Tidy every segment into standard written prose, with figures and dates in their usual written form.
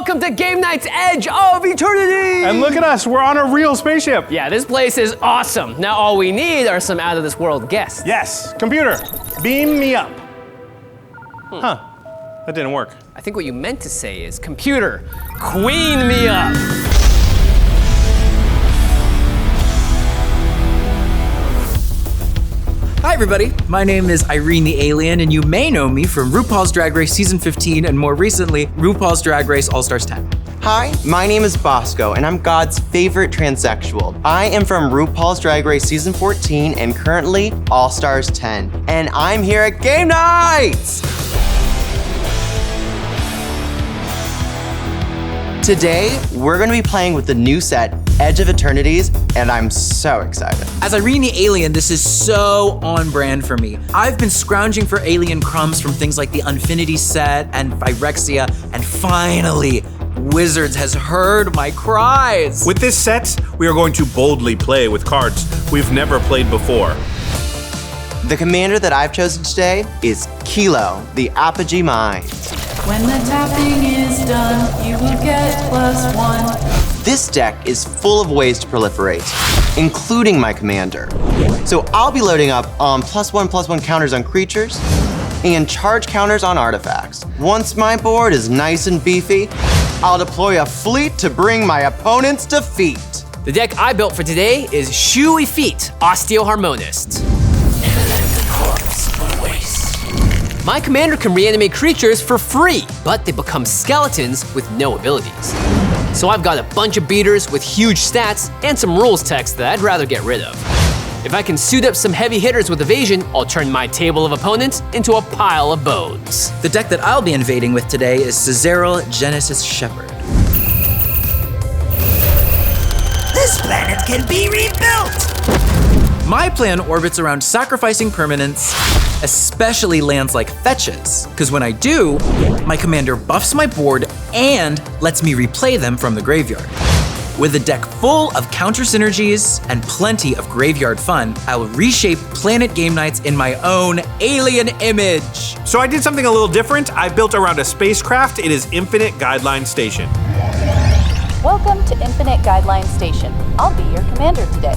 welcome to Game Night's Edge of Eternity! And look at us, we're on a real spaceship. Yeah, this place is awesome. Now all we need are some out-of-this-world guests. Yes, computer, beam me up. Huh, that didn't work. I think what you meant to say is, computer, queen me up. Hi everybody, my name is Irene the Alien, and you may know me from RuPaul's Drag Race Season 15 and more recently, RuPaul's Drag Race All-Stars 10. Hi, my name is Bosco, and I'm God's favorite transsexual. I am from RuPaul's Drag Race Season 14 and currently All-Stars 10. And I'm here at Game Night! Today, we're gonna be playing with the new set, Edge of Eternities, and I'm so excited. As Irene the Alien, this is so on brand for me. I've been scrounging for alien crumbs from things like the Unfinity set and Phyrexia, and finally, Wizards has heard my cries. With this set, we are going to boldly play with cards we've never played before. The commander that I've chosen today is Kilo, the Apogee Mind. When the tapping is done, you will get +1. This deck is full of ways to proliferate, including my commander. So I'll be loading up on +1/+1 counters on creatures and charge counters on artifacts. Once my board is nice and beefy, I'll deploy a fleet to bring my opponent's defeat. The deck I built for today is Xu-Ifit, Osteoharmonist. My commander can reanimate creatures for free, but they become skeletons with no abilities. So I've got a bunch of beaters with huge stats and some rules text that I'd rather get rid of. If I can suit up some heavy hitters with evasion, I'll turn my table of opponents into a pile of bones. The deck that I'll be invading with today is Szarel Genesis Shepherd. This planet can be rebuilt! My plan orbits around sacrificing permanents, especially lands like fetches, because when I do, my commander buffs my board and lets me replay them from the graveyard. With a deck full of counter synergies and plenty of graveyard fun, I will reshape Planet Game Nights in my own alien image. So I did something a little different. I built around a spacecraft. It is Infinite Guideline Station. Welcome to Infinite Guideline Station. I'll be your commander today.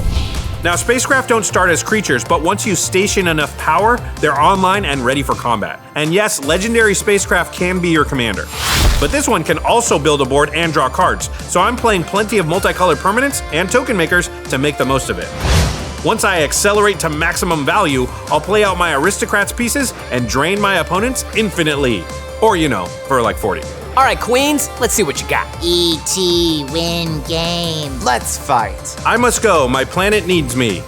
Now, spacecraft don't start as creatures, but once you station enough power, they're online and ready for combat. And yes, legendary spacecraft can be your commander. But this one can also build a board and draw cards, so I'm playing plenty of multicolored permanents and token makers to make the most of it. Once I accelerate to maximum value, I'll play out my aristocrats pieces and drain my opponents infinitely. Or, you know, for like 40. All right, queens, let's see what you got. E.T. win game. Let's fight. I must go, my planet needs me.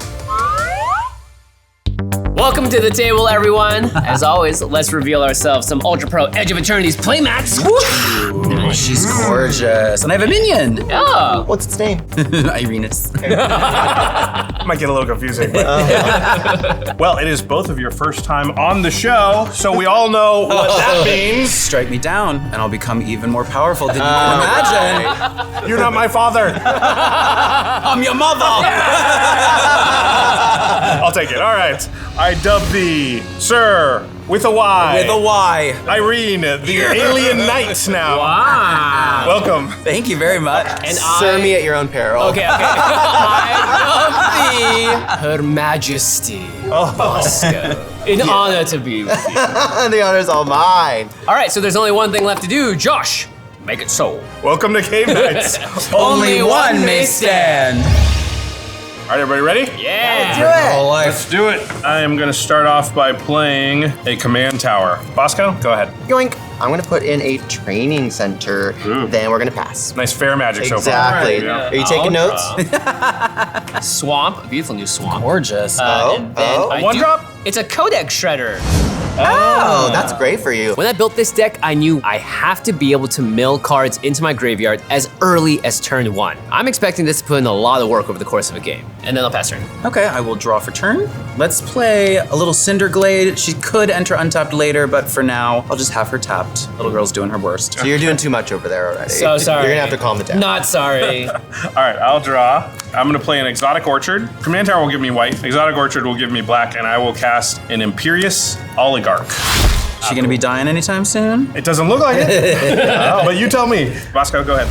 Welcome to the table, everyone. As always, let's reveal ourselves some Ultra Pro Edge of Eternity's playmats. Ooh, she's gorgeous. And I have a minion. Oh. What's its name? Irenis. Might get a little confusing. But well, it is both of your first time on the show, so we all know what that means. Strike me down, and I'll become even more powerful than you can imagine. You're not my father. I'm your mother. I'll take it. All right. I dub thee, Sir, with a Y. With a Y. Irene, the alien knight now. Wow. Welcome. Thank you very much. And Sir me at your own peril. Okay. I love thee, Her Majesty. Bosco. In honor to be with you. The honor's all mine. All right, so there's only one thing left to do. Josh, make it so. Welcome to Game Nights. Only one may stand. All right, everybody ready? Yeah. Do it. Whole life. Let's do it. I am going to start off by playing a command tower. Bosco, go ahead. Yoink. I'm gonna put in a training center, then we're gonna pass. Nice fair magic so far. Exactly. Yeah. Are you taking notes? Swamp, a beautiful new swamp. Gorgeous. And then I One do- drop? It's a codex shredder. Oh, that's great for you. When I built this deck, I knew I have to be able to mill cards into my graveyard as early as turn 1. I'm expecting this to put in a lot of work over the course of a game. And then I'll pass turn. Okay, I will draw for turn. Let's play a little Cinderglade. She could enter untapped later, but for now, I'll just have her tapped. Little girl's doing her worst. So you're doing too much over there already. So sorry. You're gonna have to calm it down. Not sorry. All right, I'll draw. I'm gonna play an Exotic Orchard. Command Tower will give me white. Exotic Orchard will give me black, and I will cast an Imperious Oligarch. She gonna be dying anytime soon? It doesn't look like it. But you tell me. Bosco, go ahead.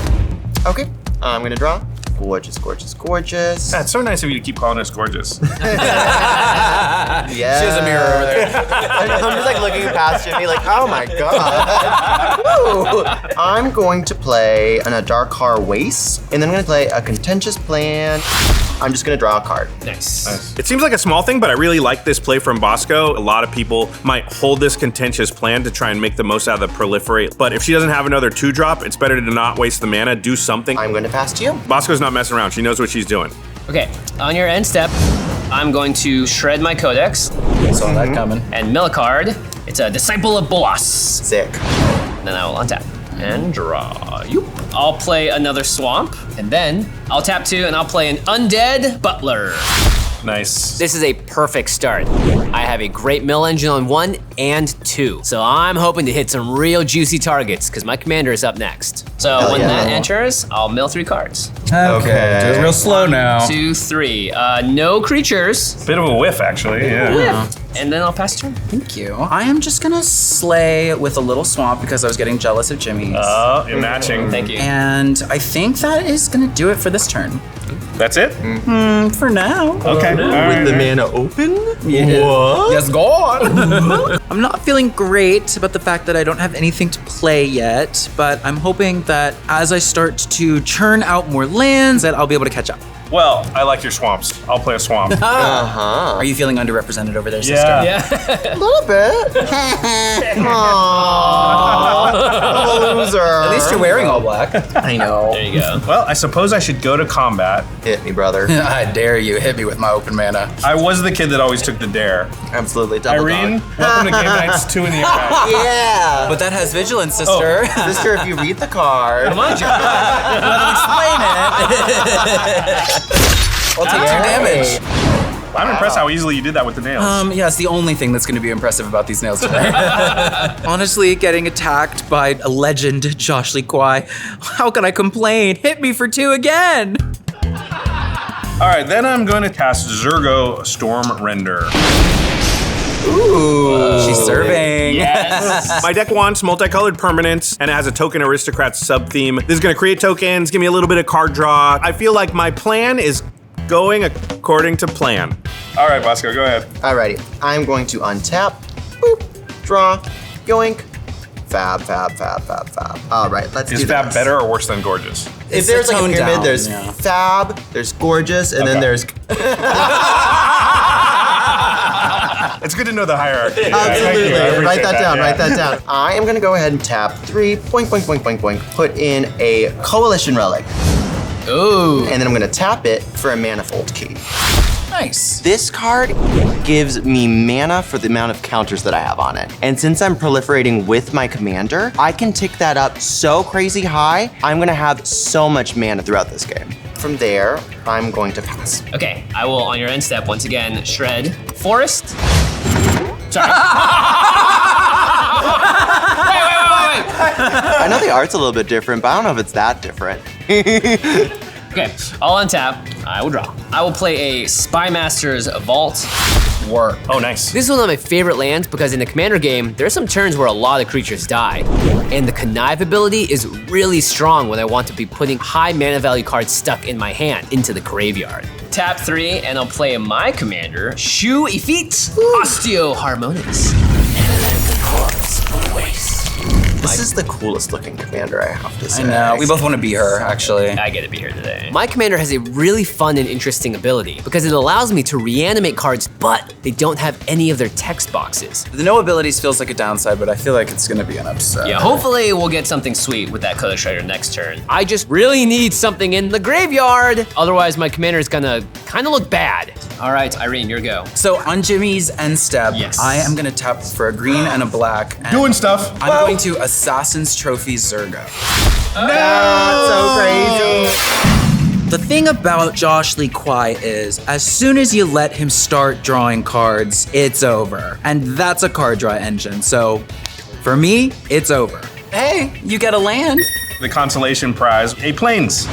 Okay, I'm gonna draw. Gorgeous, gorgeous, gorgeous. That's so nice of you to keep calling us gorgeous. Yeah. She has a mirror over there. I'm just like looking past Jimmy like, oh my god. Woo. I'm going to play a Darkar Waste, and then I'm gonna play a Contentious Plan. I'm just gonna draw a card. Nice. It seems like a small thing, but I really like this play from Bosco. A lot of people might hold this Contentious Plan to try and make the most out of the Proliferate. But if she doesn't have another 2-drop, it's better to not waste the mana, do something. I'm gonna pass to you. Bosco's not messing around. She knows what she's doing. Okay, on your end step, I'm going to shred my Codex Saw that coming. and mill a card. It's a Disciple of Bolas. Sick. And then I will untap and draw. Yoop. I'll play another Swamp, and then I'll tap 2 and I'll play an Undead Butler. Nice. This is a perfect start. I have a great mill engine on 1 and 2. So I'm hoping to hit some real juicy targets because my commander is up next. So Hell when yeah. that enters, I'll mill 3 cards. Okay. Do it real slow now. 2, 3. No creatures. Bit of a whiff, actually. Yeah. And then I'll pass turn. Thank you. I am just gonna slay with a little swamp because I was getting jealous of Jimmy's. Oh, you're matching. Thank you. And I think that is gonna do it for this turn. That's it? For now. Okay. All right. With the mana open? Yeah. What? Yes, God. I'm not feeling great about the fact that I don't have anything to play yet, but I'm hoping that as I start to churn out more lands, that I'll be able to catch up. Well, I like your swamps. I'll play a swamp. Are you feeling underrepresented over there, sister? Yeah. Yeah. A little bit. Aww. Loser. At least you're wearing all black. I know. There you go. Well, I suppose I should go to combat. Hit me, brother. I dare you, hit me with my open mana. I was the kid that always took the dare. Absolutely. Double Irene, dog. welcome to Game Nights 2 in the Impact. Yeah. But that has vigilance, sister. Sister, if you read the card. Come on, John. Explain it. I'll take 2 damage. I'm impressed how easily you did that with the nails. Yeah, it's the only thing that's going to be impressive about these nails today. Honestly, getting attacked by a legend, Josh Lee Kwai, how can I complain? Hit me for 2 again. All right, then I'm going to cast Zergo Storm Render. Ooh, she's serving. Yes. My deck wants multicolored permanents and it has a Token Aristocrat sub-theme. This is going to create tokens, give me a little bit of card draw. I feel like my plan is going according to plan. All right, Bosco, go ahead. Alrighty. I'm going to untap. Boop. Draw. Yoink. Fab, fab, fab, fab, fab. All right, let's do Is this. Fab better or worse than Gorgeous? If It's there's the like a tone pyramid, down, there's yeah. Fab, there's Gorgeous, and then Okay. there's... It's good to know the hierarchy. Thank you, I Absolutely. appreciate Write that down, yeah. write that down. I am gonna go ahead and tap 3, boink, boink, boink, boink, boink, put in a Coalition Relic, Ooh. and then I'm gonna tap it for a Manifold Key. Nice. This card gives me mana for the amount of counters that I have on it. And since I'm proliferating with my commander, I can tick that up so crazy high, I'm gonna have so much mana throughout this game. From there, I'm going to pass. Okay, I will, on your end step, once again, shred Forest. Sorry. wait. I know the art's a little bit different, but I don't know if it's that different. Okay, I'll untap. I will draw. I will play a Spymaster's Vault Work. Oh, nice. This is one of my favorite lands because in the commander game, there are some turns where a lot of creatures die. And the Connive ability is really strong when I want to be putting high mana value cards stuck in my hand into the graveyard. Tap 3, and I'll play my commander, Xu-Ifit Osteo Harmonious. This is the coolest looking commander, I have to say. I know. We both want to be her, actually. I get to be here today. My commander has a really fun and interesting ability because it allows me to reanimate cards, but they don't have any of their text boxes. The no abilities feels like a downside, but I feel like it's going to be an upside. Yeah, hopefully we'll get something sweet with that Color Shredder next turn. I just really need something in the graveyard. Otherwise, my commander is gonna kind of look bad. All right, Irene, your go. So on Jimmy's end step, Yes. I am going to tap for a green and a black. And Doing stuff. I'm going to Assassin's Trophy Zergo. That's so crazy. The thing about Josh Lee Kwai is, as soon as you let him start drawing cards, it's over. And that's a card draw engine, so for me, it's over. Hey, you get a land. The consolation prize, a Plains.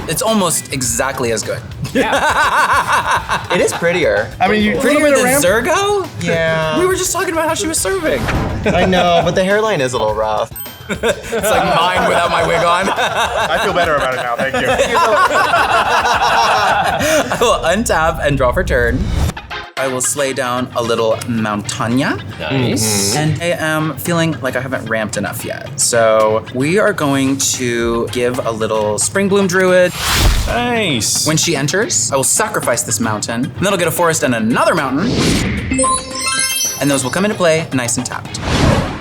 It's almost exactly as good. It is prettier. I mean, you Prettier than Zergo? Yeah. We were just just talking about how she was serving. I know, but the hairline is a little rough. It's like mine without my wig on. I feel better about it now, thank you. I will untap and draw for turn. I will slay down a little Montagna. Nice. And I am feeling like I haven't ramped enough yet. So we are going to give a little Spring Bloom Druid. Nice. When she enters, I will sacrifice this mountain, and then I'll get a forest and another mountain. And those will come into play nice and tapped.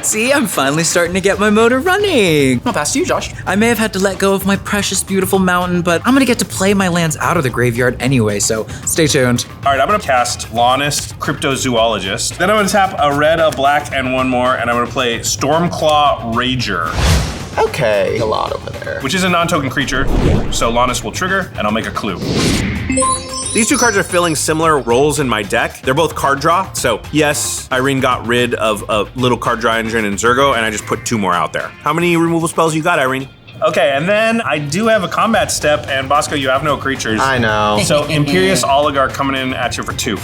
See, I'm finally starting to get my motor running. I'll pass to you, Josh. I may have had to let go of my precious, beautiful mountain, but I'm gonna get to play my lands out of the graveyard anyway, so stay tuned. All right, I'm gonna cast Lawnist, Cryptozoologist. Then I'm gonna tap a red, a black, and one more, and I'm gonna play Stormclaw Rager, Okay, a lot over there. which is a non-token creature, so Lawnist will trigger, and I'll make a clue. These two cards are filling similar roles in my deck. They're both card draw, so yes, Irene got rid of a little card draw engine in Zergo, and I just put 2 more out there. How many removal spells you got, Irene? Okay, and then I do have a combat step, and Bosco, you have no creatures. I know. So Imperious Oligarch coming in at you for 2.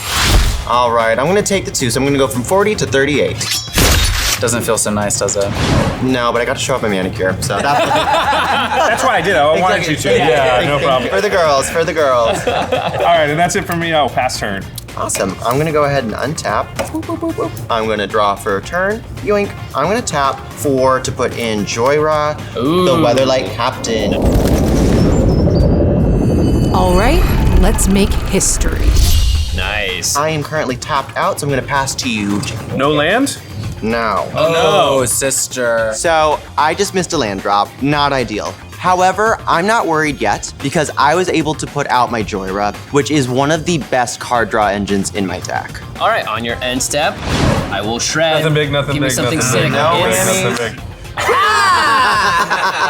All right, I'm gonna take the 2, so I'm gonna go from 40 to 38. Doesn't feel so nice, does it? No, but I got to show off my manicure, so that's That's what I did. I wanted you to. Yeah, no problem. for the girls, for the girls. All right, and that's it for me. Oh, pass turn. Awesome. I'm gonna go ahead and untap. Boop, boop, boop, boop. I'm gonna draw for a turn. Yoink. I'm gonna tap 4 to put in Joyra, the Weatherlight Captain. All right, let's make history. Nice. I am currently tapped out, so I'm gonna pass to you, Jimmy. No land? No. Oh, sister. So I just missed a land drop. Not ideal. However, I'm not worried yet because I was able to put out my Joyra, which is one of the best card draw engines in my deck. All right, on your end step, I will shred. Nothing big, nothing Give me big, something nothing sick. big. No, It's- Nothing big.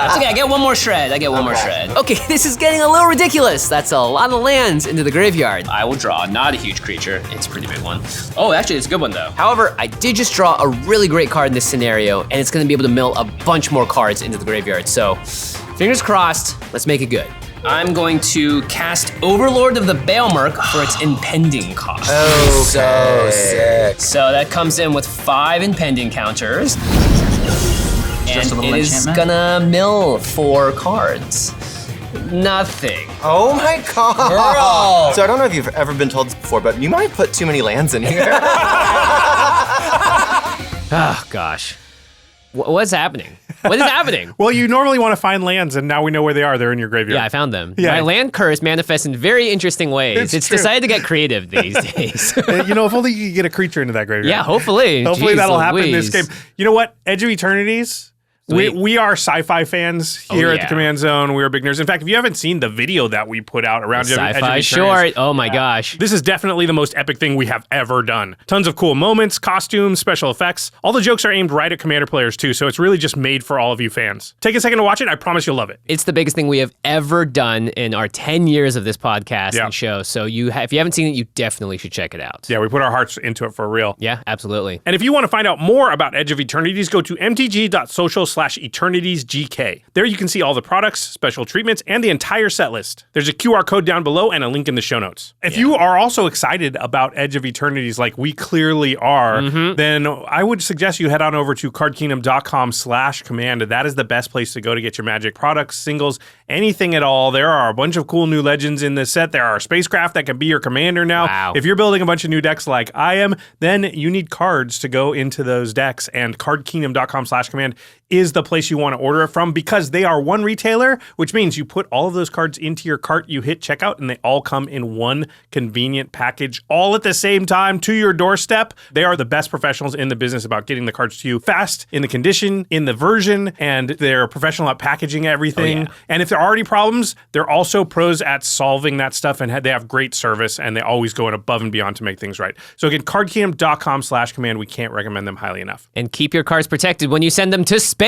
It's okay, I get one more shred. More shred. Okay, this is getting a little ridiculous. That's a lot of lands into the graveyard. I will draw, not a huge creature. It's a pretty big one. Oh, actually, it's a good one though. However, I did just draw a really great card in this scenario, and it's gonna be able to mill a bunch more cards into the graveyard. So, fingers crossed, let's make it good. I'm going to cast Overlord of the Baelmerk for its impending cost. Oh, so sick. So that comes in with 5 impending counters. Just a And little it is enchantment? gonna mill 4 cards. Nothing. Oh my god! Girl. So I don't know if you've ever been told this before, but you might have put too many lands in here. Oh gosh. What's happening? What is happening? Well, you normally want to find lands, and now we know where they are. They're in your graveyard. Yeah, I found them. Yeah. My land curse manifests in very interesting ways. It's true. decided to get creative these days. You know, if only you could get a creature into that graveyard. Yeah, hopefully. Hopefully Jeez that'll happen in this Louise. game. You know what? Edge of Eternities. We are Sci-Fi fans here at the yeah. Command Zone. We are big nerds. In fact, if you haven't seen the video that we put out around Edge of Sci-Fi Eternities, short. Oh my gosh. this is definitely the most epic thing we have ever done. Tons of cool moments, costumes, special effects. All the jokes are aimed right at Commander players too, so it's really just made for all of you fans. Take a second to watch it. I promise you'll love it. It's the biggest thing we have ever done in our 10 years of this podcast Yeah. and show. So if you haven't seen it, you definitely should check it out. Yeah, we put our hearts into it for real. Yeah, absolutely. And if you want to find out more about Edge of Eternities, go to mtg.social/eternitiesgk. There you can see all the products, special treatments, and the entire set list. There's a QR code down below and a link in the show notes. If you are also excited about Edge of Eternities like we clearly are, then I would suggest you head on over to cardkingdom.com/command. That is the best place to go to get your Magic products, singles, anything at all. There are a bunch of cool new legends in this set. There are spacecraft that can be your commander now. Wow. If you're building a bunch of new decks like I am, then you need cards to go into those decks, and cardkingdom.com/command is the place you want to order it from because they are one retailer, which means you put all of those cards into your cart, you hit checkout, and they all come in one convenient package all at the same time to your doorstep. They are the best professionals in the business about getting the cards to you fast, in the condition, in the version, and they're professional at packaging everything. Oh, yeah. And if there are already problems, they're also pros at solving that stuff, and they have great service, and they always go above and beyond to make things right. So again, cardkingdom.com/command. We can't recommend them highly enough. And keep your cards protected when you send them to space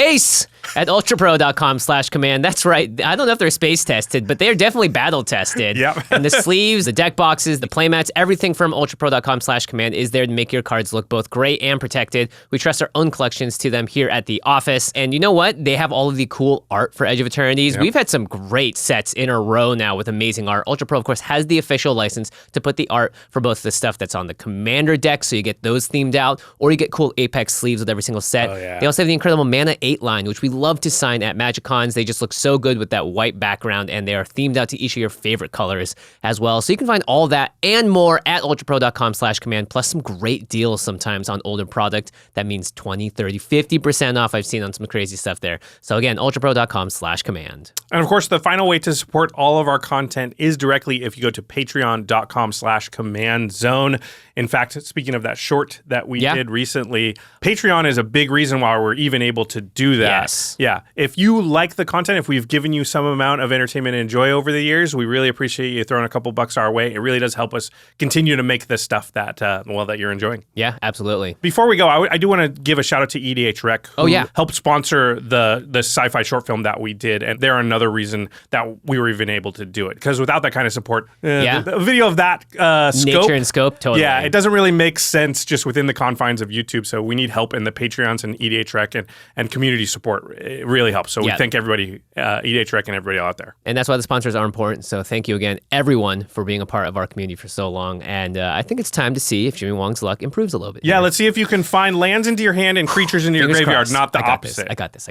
at ultrapro.com/command. That's right. I don't know if they're space tested, but they're definitely battle tested. Yep. And the sleeves, the deck boxes, the playmats, everything from ultrapro.com/command is there to make your cards look both great and protected. We trust our own collections to them here at the office. And you know what? They have all of the cool art for Edge of Eternities. We've had some some great sets in a row now with amazing art. Ultra Pro, of course, has the official license to put the art for both the stuff that's on the Commander deck, so you get those themed out, or you get cool Apex sleeves with every single set. Oh, yeah. They also have the incredible Mana 8 line, which we love to sign at Magic Cons. They just look so good with that white background, and they are themed out to each of your favorite colors as well. So you can find all that and more at ultrapro.com/command, plus some great deals sometimes on older product. That means 20, 30, 50% off I've seen on some crazy stuff there. So again, ultrapro.com/command. And of course, the final way to support all of our content is directly if you go to patreon.com/command zone. In fact, speaking of that short that we did recently, Patreon is a big reason why we're even able to do that. Yes. Yeah. If you like the content, if we've given you some amount of entertainment and joy over the years, we really appreciate you throwing a couple bucks our way. It really does help us continue to make this stuff that, that you're enjoying. Yeah, absolutely. Before we go, I do want to give a shout out to EDH Rec, who helped sponsor the Sci-Fi short film that we did. And they're another reason that we were even able to do it. Because without that kind of support, the video of that scope. Nature and scope, totally. Yeah, it doesn't really make sense just within the confines of YouTube. So we need help in the Patreons and EDH Rec and community support. It really helps. So we thank everybody, EDH Rec and everybody out there. And that's why the sponsors are important. So thank you again, everyone, for being a part of our community for so long. And I think it's time to see if Jimmy Wong's luck improves a little bit. Yeah, let's see if you can find lands into your hand and creatures into your graveyard, not the opposite. I got this.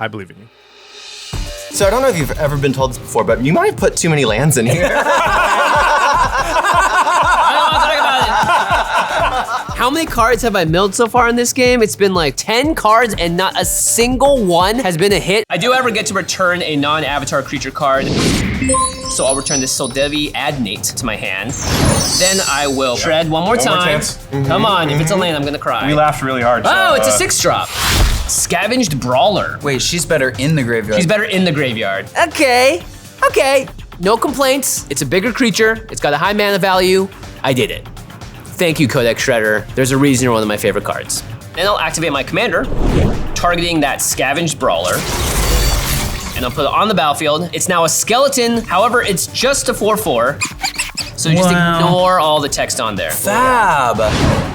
I believe in you. So I don't know if you've ever been told this before, but you might have put too many lands in here. How many cards have I milled so far in this game? It's been like 10 cards and not a single one has been a hit. I do ever get to return a non-avatar creature card. So I'll return this Soldevi Adnate to my hand. Then I will shred one more time. Come on, if it's a land, I'm gonna cry. We laughed really hard. Oh, it's a 6-drop. Scavenged Brawler. Wait, she's better in the graveyard. She's better in the graveyard. Okay. No complaints. It's a bigger creature. It's got a high mana value. I did it. Thank you, Codex Shredder. There's a reason you're one of my favorite cards. Then I'll activate my commander, targeting that Scavenged Brawler. And I'll put it on the battlefield. It's now a skeleton, however, it's just a 4/4. So just ignore all the text on there. Fab.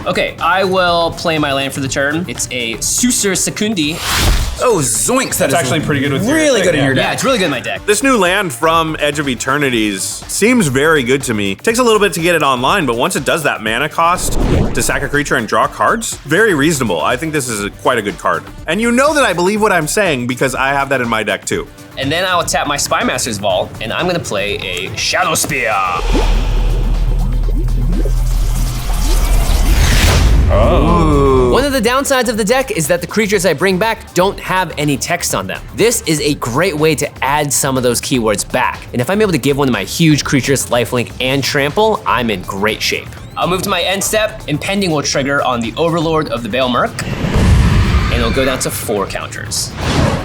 Okay, I will play my land for the turn. It's a Susur Secundi. Oh, zoinks, that is actually pretty good with your really good in your deck. Yeah, it's really good in my deck. This new land from Edge of Eternities seems very good to me. Takes a little bit to get it online, but once it does that mana cost to sack a creature and draw cards, very reasonable. I think this is quite a good card. And you know that I believe what I'm saying because I have that in my deck too. And then I will tap my Spymaster's Vault, and I'm gonna play a Shadow Spear. Oh. One of the downsides of the deck is that the creatures I bring back don't have any text on them. This is a great way to add some of those keywords back. And if I'm able to give one of my huge creatures lifelink and trample, I'm in great shape. I'll move to my end step. Impending will trigger on the Overlord of the Bale Merc. And it'll go down to 4 counters.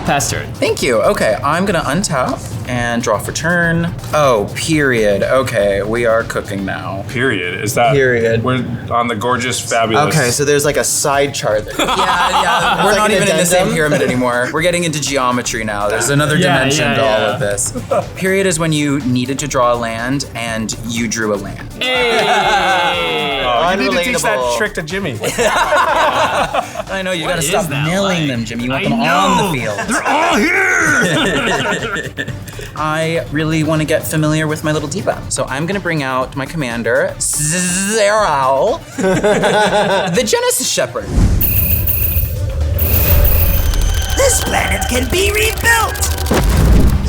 Pass turn. Thank you. Okay, I'm gonna untap and draw for turn. Oh, period. Okay, we are cooking now. Period. Is that? Period. We're on the gorgeous, fabulous. Okay, so there's like a side chart there. Yeah, we're like not an even in the same addendum? pyramid anymore. We're getting into geometry now. There's another dimension to all of this. Period is when you needed to draw a land and you drew a land. Hey! Oh, you need to teach that Unrelatable. trick to Jimmy. I know, you gotta stop milling them, Jimmy. You want them on the field. They're all here! I really want to get familiar with my little diva. So I'm gonna bring out my commander, Szarel, the Genesis Shepherd. This planet can be rebuilt!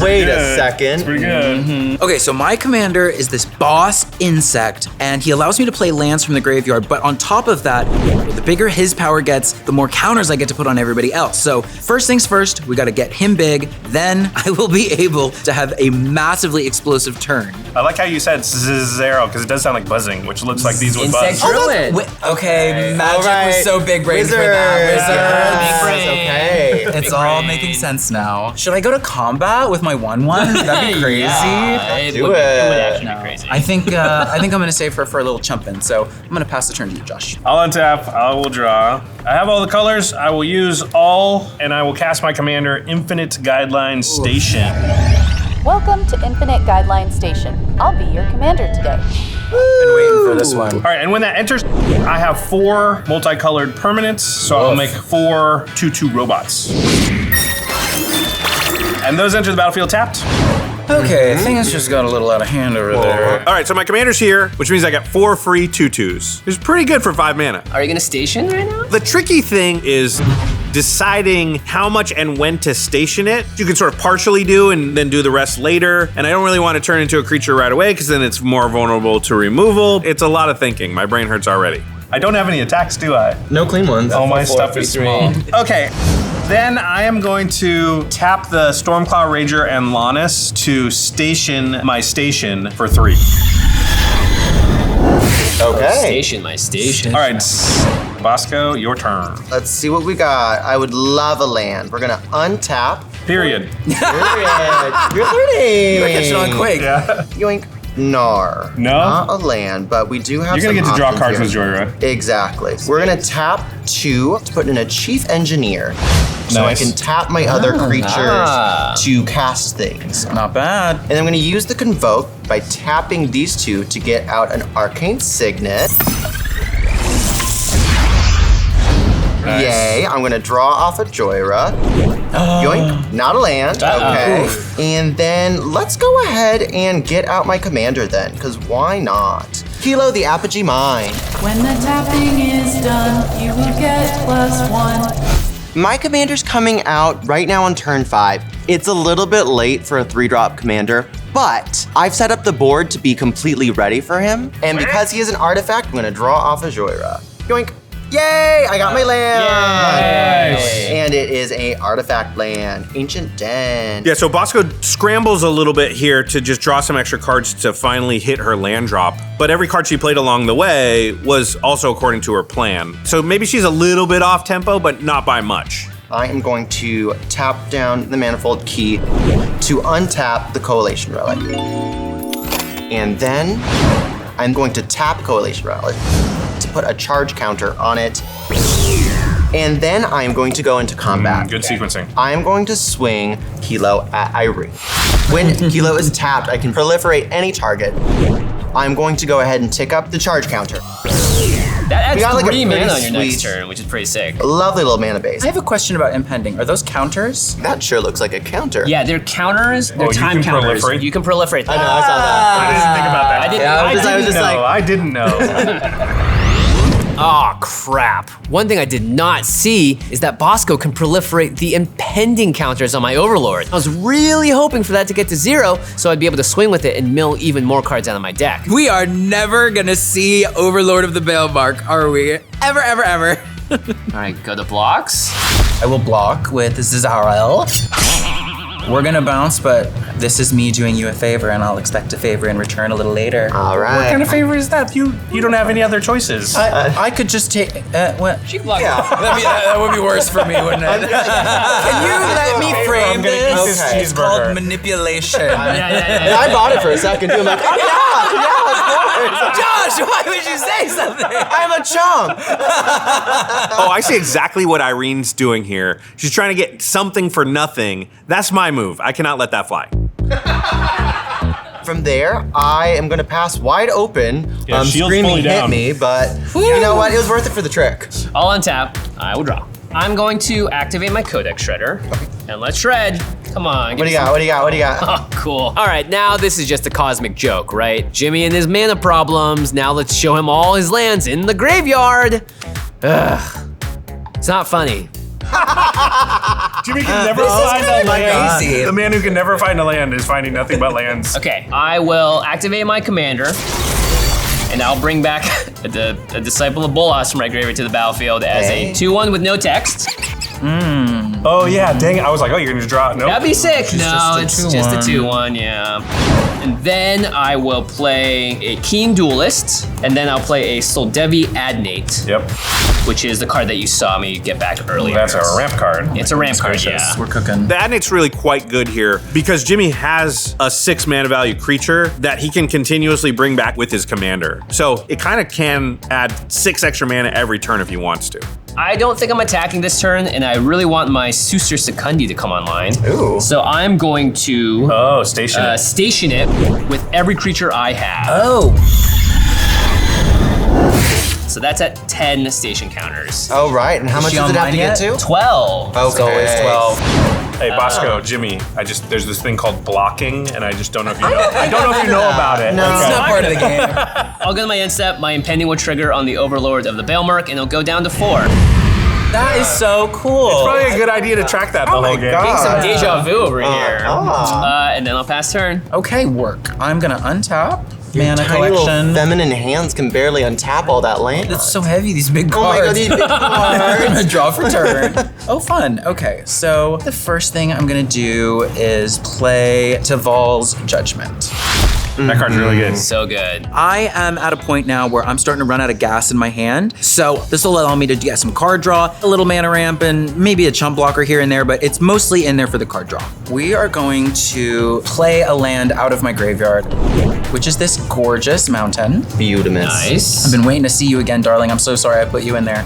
Wait a second. Pretty good. Okay, so my commander is this boss insect, and he allows me to play lands from the graveyard, but on top of that, the bigger his power gets, the more counters I get to put on everybody else. So first things first, we gotta get him big, then I will be able to have a massively explosive turn. I like how you said zero because it does sound like buzzing, which looks like these would buzz. Insect Druid. Okay, magic All was right. so big brain for Wizard. that. Big brain. Okay. It's all making sense now. Should I go to combat with my 1/1? That'd be crazy. Yeah, it Do would it. actually be crazy. I think I'm gonna save her for a little chumpin', so I'm gonna pass the turn to you, Josh. I'll untap, I will draw. I have all the colors, I will use all, and I will cast my commander, Infinite Guideline Station. Welcome to Infinite Guideline Station. I'll be your commander today. Been waiting for this one. All right, and when that enters, I have 4 multicolored permanents, so I'll make 4 2/2 robots. And those enter the battlefield tapped. Okay, things just got a little out of hand over there. All right, so my commander's here, which means I got 4 free 2/2s. It's pretty good for 5 mana. Are you gonna station right now? The tricky thing is deciding how much and when to station it. You can sort of partially do and then do the rest later. And I don't really want to turn into a creature right away because then it's more vulnerable to removal. It's a lot of thinking. My brain hurts already. I don't have any attacks, do I? No clean ones. All my stuff is small. Okay, then I am going to tap the Stormcloud Rager and Lannis to station my station for 3. Okay. Station my station. All right, Bosco, your turn. Let's see what we got. I would love a land. We're gonna untap. Period. Period. You're learning. You're catching on quick. Yeah. Yoink. Nar. No? Not a land, but we do have You're some gonna get to draw options cards with here. Joyride. Exactly. We're gonna tap 2 to put in a Chief Engineer. So Nice. I can tap my other creatures to cast things. Not bad. And I'm gonna use the Convoke by tapping these 2 to get out an Arcane Signet. Nice. Yay, I'm gonna draw off a Joyra. Yoink, not a land, okay. And then let's go ahead and get out my commander then, because why not? Kilo the Apogee Mine. When the tapping is done, you will get +1. My commander's coming out right now on turn 5. It's a little bit late for a 3-drop commander, but I've set up the board to be completely ready for him. And because he is an artifact, I'm gonna draw off a Joyra. Yoink. Yay, I got my land. Nice. And it is a artifact land, Ancient Den. Yeah, so Bosco scrambles a little bit here to just draw some extra cards to finally hit her land drop. But every card she played along the way was also according to her plan. So maybe she's a little bit off tempo, but not by much. I am going to tap down the Manifold Key to untap the Coalition Relic. And then I'm going to tap Coalition Relic to put a charge counter on it. And then I'm going to go into combat. Good sequencing. I'm going to swing Kilo at Irene. When Kilo is tapped, I can proliferate any target. I'm going to go ahead and tick up the charge counter. That We got, adds like, a 3 mana pretty on your next sweet- turn, which is pretty sick. A lovely little mana base. I have a question about impending. Are those counters? That sure looks like a counter. Yeah, they're counters. They're you time can counters. proliferate? You can proliferate them. I know, I saw that. I didn't think about that. I didn't. Yeah, I was didn't just know. like- I didn't know. Oh, crap. One thing I did not see is that Bosco can proliferate the impending counters on my Overlord. I was really hoping for that to get to 0, so I'd be able to swing with it and mill even more cards out of my deck. We are never gonna see Overlord of the Balemark, are we? Ever, ever, ever. All right, go to blocks. I will block with Szarel. We're gonna bounce, but this is me doing you a favor, and I'll expect a favor in return a little later. All right. What kind of favor is that? You don't have any other choices. I could just take, what? She can block. That would be worse for me, wouldn't it? Can you let me frame I'm gonna eat this? this It's called cheeseburger. manipulation. Yeah. I bought it for a second too. I'm like, oh yeah, of course. Josh, why would you say something? I'm a chump. Oh, I see exactly what Irene's doing here. She's trying to get something for nothing. That's my move. I cannot let that fly. From there, I am gonna pass wide open. Yeah, shield's Screaming fully hit down. me, but you know what? It was worth it for the trick. I'll untap. I will draw. I'm going to activate my Codex Shredder. And let's shred. Come on. What do you got? What do you got? What do you got? Oh, cool. All right, now this is just a cosmic joke, right? Jimmy and his mana problems. Now let's show him all his lands in the graveyard. Ugh. It's not funny. Jimmy can never find a land. crazy. The man who can never find a land is finding nothing but lands. Okay, I will activate my commander. And I'll bring back a Disciple of Bolas from my graveyard to the battlefield as a 2/1 with no text. Oh yeah, dang it. I was like, oh, you're gonna draw. Nope. That'd be sick. No, just a it's just a 2/1. 2/1, yeah. And then I will play a Keen Duelist, and then I'll play a Soldevi Adnate, Yep. which is the card that you saw me get back earlier. That's a ramp card. It's a ramp card, Gracious. yeah. We're cooking. The Adnate's really quite good here because Jimmy has a 6 mana value creature that he can continuously bring back with his commander. So it kind of can add 6 extra mana every turn if he wants to. I don't think I'm attacking this turn, and I really want my Suster Secundi to come online. Ooh. So I'm going to Oh, station it. station it with every creature I have. Oh. So that's at 10 station counters. Oh, right. And how much she does it have to online get yet? to? 12. Okay. It's always 12. Hey, Bosco, Jimmy, there's this thing called blocking, and I just don't know if you know. I don't know if you know about it. No. It's not part of the game. I'll go to my end step. My impending will trigger on the Overlord of the Bailmark, and it'll go down to 4. That is so cool. Probably a good idea to track that the whole game. Getting some deja vu over here. Ah. And then I'll pass turn. Okay, work. I'm gonna untap. Mana Tiny little collection. feminine hands can barely untap all that land. It's so heavy, these big Oh my cards. god, these big I'm cards. gonna draw for turn. Oh, fun. Okay, so the first thing I'm gonna do is play Taval's Judgment. That card's really good. So good. I am at a point now where I'm starting to run out of gas in my hand. So this will allow me to get some card draw, a little mana ramp, and maybe a chump blocker here and there, but it's mostly in there for the card draw. We are going to play a land out of my graveyard, which is this gorgeous mountain. Beautiful. Nice. I've been waiting to see you again, darling. I'm so sorry I put you in there.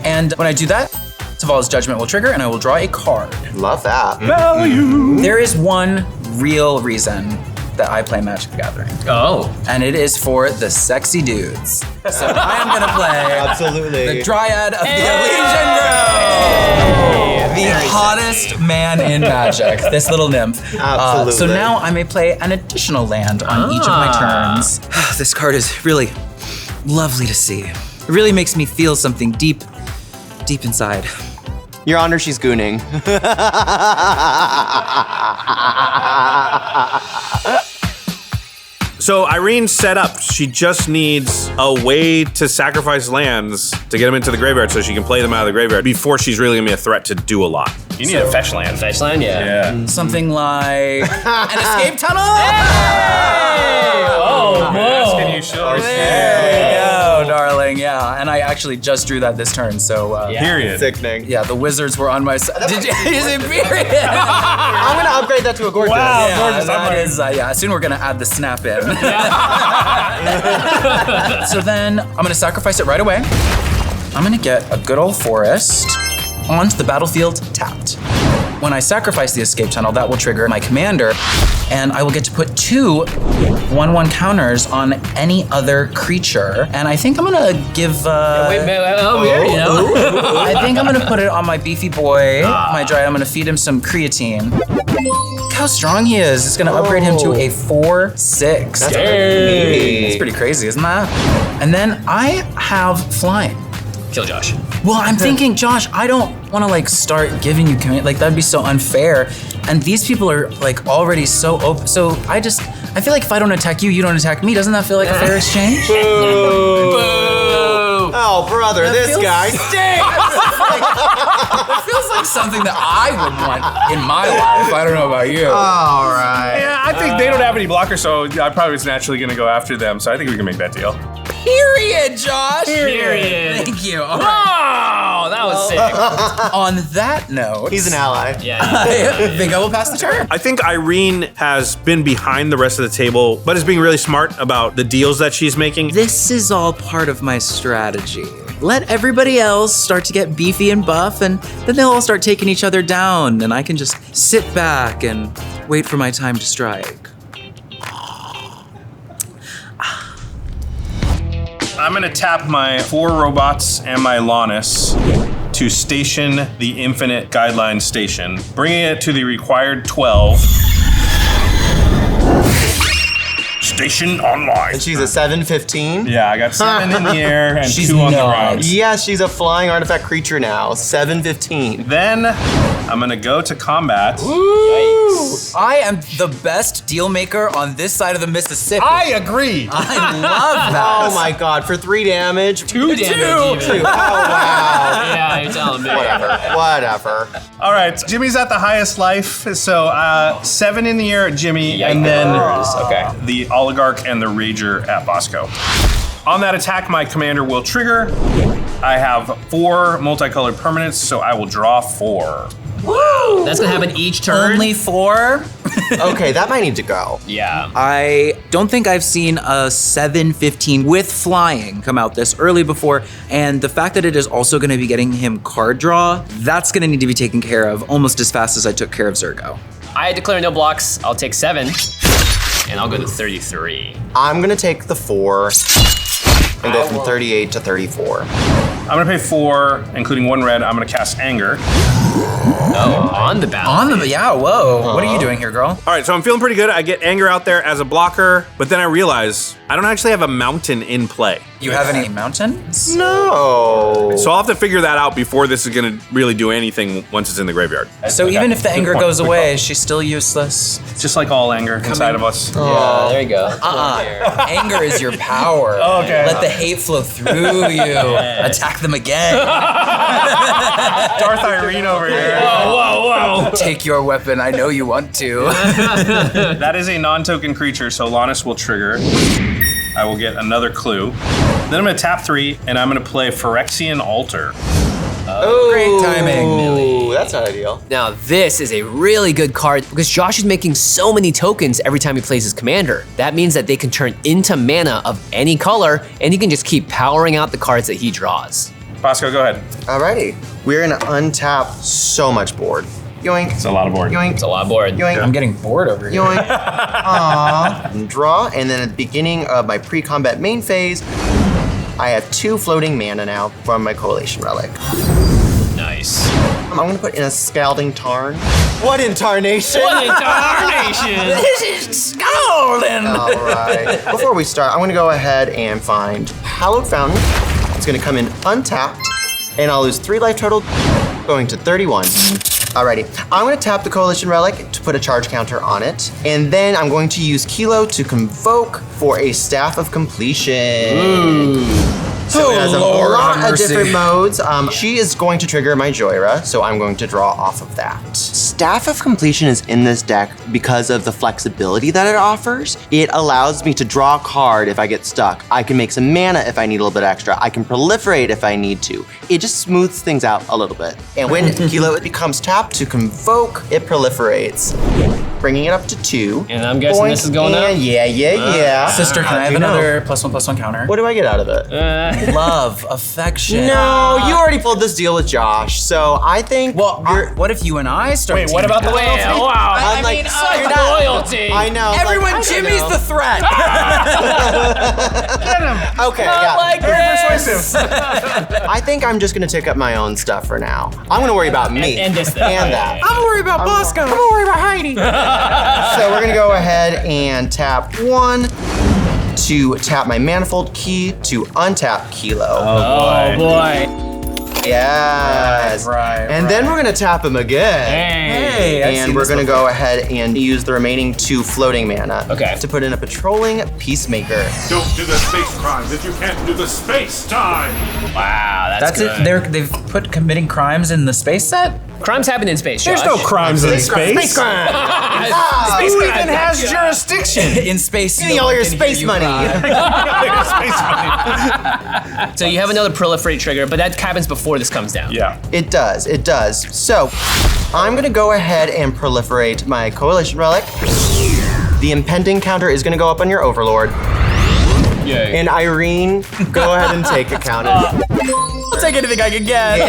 And when I do that, Taval's Judgment will trigger and I will draw a card. Love that. There is one real reason that I play Magic the Gathering, Oh. and it is for the sexy dudes. So I am gonna play Absolutely. the Dryad of the Elysian Grove. The hottest man in Magic, this little nymph. Absolutely. So now I may play an additional land on each of my turns. This card is really lovely to see. It really makes me feel something deep inside. Your Honor, she's gooning. So Irene's set up. She just needs a way to sacrifice lands to get them into the graveyard so she can play them out of the graveyard before she's really gonna be a threat to do a lot. You need a fetch land. Fetch land, yeah. Yeah. Something like an escape tunnel. Oh, Asking you should. There you go, darling. Yeah, and I actually just drew that this turn. So Period. Sickening. yeah, the wizards were on my side. Did you? Is it period? I'm gonna upgrade that to a gorgeous. Wow. Yeah, gorgeous. that is, yeah. Soon we're gonna add the snap in. So then I'm gonna sacrifice it right away. I'm gonna get a good old forest onto the battlefield tapped. When I sacrifice the escape tunnel, that will trigger my commander, and I will get to put 2 1/1 counters on any other creature. And I think I'm gonna give. Wait, weird, you know? I think I'm gonna put it on my beefy boy, my Dryad. I'm gonna feed him some creatine. Look how strong he is. It's gonna upgrade him to a 4/6. That's pretty It's pretty crazy, isn't that? And then I have flying. Kill Josh. Well, I'm thinking, Josh, I don't want to like start giving you command. Like that'd be so unfair. And these people are like already so open. So I feel like if I don't attack you, you don't attack me. Doesn't that feel like a fair exchange? Oh, brother, this feels- guy stinks. It feels like something that I would want in my life. I don't know about you. All right. Yeah, I think they don't have any blockers, so I probably was naturally gonna go after them. So I think we can make that deal. Period, Josh. Period. Thank you. All right. Oh, that was sick. On that note, He's an ally. Yeah. I think I will pass the turn. I think Irene has been behind the rest of the table, but is being really smart about the deals that she's making. This is all part of my strategy. Let everybody else start to get beefy and buff, and then they'll all start taking each other down, and I can just sit back and wait for my time to strike. I'm gonna tap my 4 robots and my Lannis to station the infinite Guideline station, bringing it to the required 12. Station online. And she's a 7/15. Yeah, I got 7 in the air and She's 2 on the not. ground. Yes, she's a flying artifact creature now. 7/15. Then I'm gonna go to combat. I am the best deal maker on this side of the Mississippi. agree. I love that. Oh my god, for 3 damage. 2 damage even. 2. Oh wow. Yeah, you're telling me. Whatever. All right, Jimmy's at the highest life, so 7 in the air at Jimmy, and then the Oligarch and the Rager at Bosco. On that attack, my commander will trigger. I have 4 multicolored permanents, so I will draw 4. Woo! That's gonna happen each turn. Only 4? Okay, that might need to go. Yeah. I don't think I've seen a 7/15 with flying come out this early before, and the fact that it is also going to be getting him card draw, that's going to need to be taken care of almost as fast as I took care of Zergo. I declare no blocks. I'll take 7. And I'll go to 33. I'm gonna take the 4. and go from 38 to 34. I'm gonna pay 4, including 1 red. I'm gonna cast Anger. Oh, on the battlefield. Yeah, whoa. What are you doing here, girl? All right, so I'm feeling pretty good. I get Anger out there as a blocker, but then I realize I don't actually have a mountain in play. You have any mountains? No. So I'll have to figure that out before this is gonna really do anything once it's in the graveyard. So even if the anger goes away, she's still useless. It's just like all anger inside of us. Yeah, there you go. Anger is your power. Okay. Let the hate flow through you. Attack them again. Darth Irene over here. Whoa. Take your weapon. I know you want to. That is a non-token creature, so Lannis will trigger. I will get another clue. Then I'm gonna tap 3, and I'm gonna play Phyrexian Altar. Oh, great timing. Ooh, that's not ideal. Now this is a really good card because Josh is making so many tokens every time he plays his commander. That means that they can turn into mana of any color and he can just keep powering out the cards that he draws. Bosco, go ahead. Alrighty, we're gonna untap so much board. Yoink. It's a lot of board. Yoink. It's a lot of board. Yoink. I'm getting bored over here. Yoink. Aww. And draw, and then at the beginning of my pre-combat main phase, I have 2 floating mana now from my Coalition Relic. Nice. I'm gonna put in a Scalding Tarn. What in tarnation? This is Scalding. All right. Before we start, I'm gonna go ahead and find Hallowed Fountain. It's gonna come in untapped, and I'll lose 3 life total, going to 31. Alrighty, I'm gonna tap the Coalition Relic to put a charge counter on it, and then I'm going to use Kilo to convoke for a Staff of Completion. So it has a lot of different modes. She is going to trigger my Joyra, so I'm going to draw off of that. Staff of Completion is in this deck because of the flexibility that it offers. It allows me to draw a card if I get stuck. I can make some mana if I need a little bit extra. I can proliferate if I need to. It just smooths things out a little bit. And when Kilo becomes tapped to convoke, it proliferates, bringing it up to 2. And I'm guessing this is going up? Yeah. Sister, can I have another +1/+1 counter? What do I get out of it? Love, affection. No, you already pulled this deal with Josh, so I think. Well, what if you and I start? Wait, what about the teaming up? loyalty? Wow. I'm like, You're not loyalty. I know. Everyone, like, Jimmy's the threat. Okay, I think I'm just gonna take up my own stuff for now. I'm gonna worry about me And this thing. and that. I'm gonna worry about Bosco. I'm gonna worry about Heidi. So we're gonna go ahead and tap 1 to tap my Manifold Key to untap Kilo. Oh boy. Yes. And then we're gonna tap him again. Hey, And we're gonna go ahead and use the remaining 2 floating mana Okay. to put in a Patrolling Peacemaker. Don't do the space crimes if you can't do the space time. Wow, That's good. it. They've put committing crimes in the space set. Crimes happen in space, There's Josh. no crimes in space. Space crime. Who even has jurisdiction? In space, Give me all your space money. So you have another proliferate trigger, but that happens before this comes down. Yeah. It does. So I'm gonna go ahead and proliferate my Coalition Relic. The impending counter is gonna go up on your Overlord. Yay. And Irene, go ahead and take a counter. I'll take anything I can get.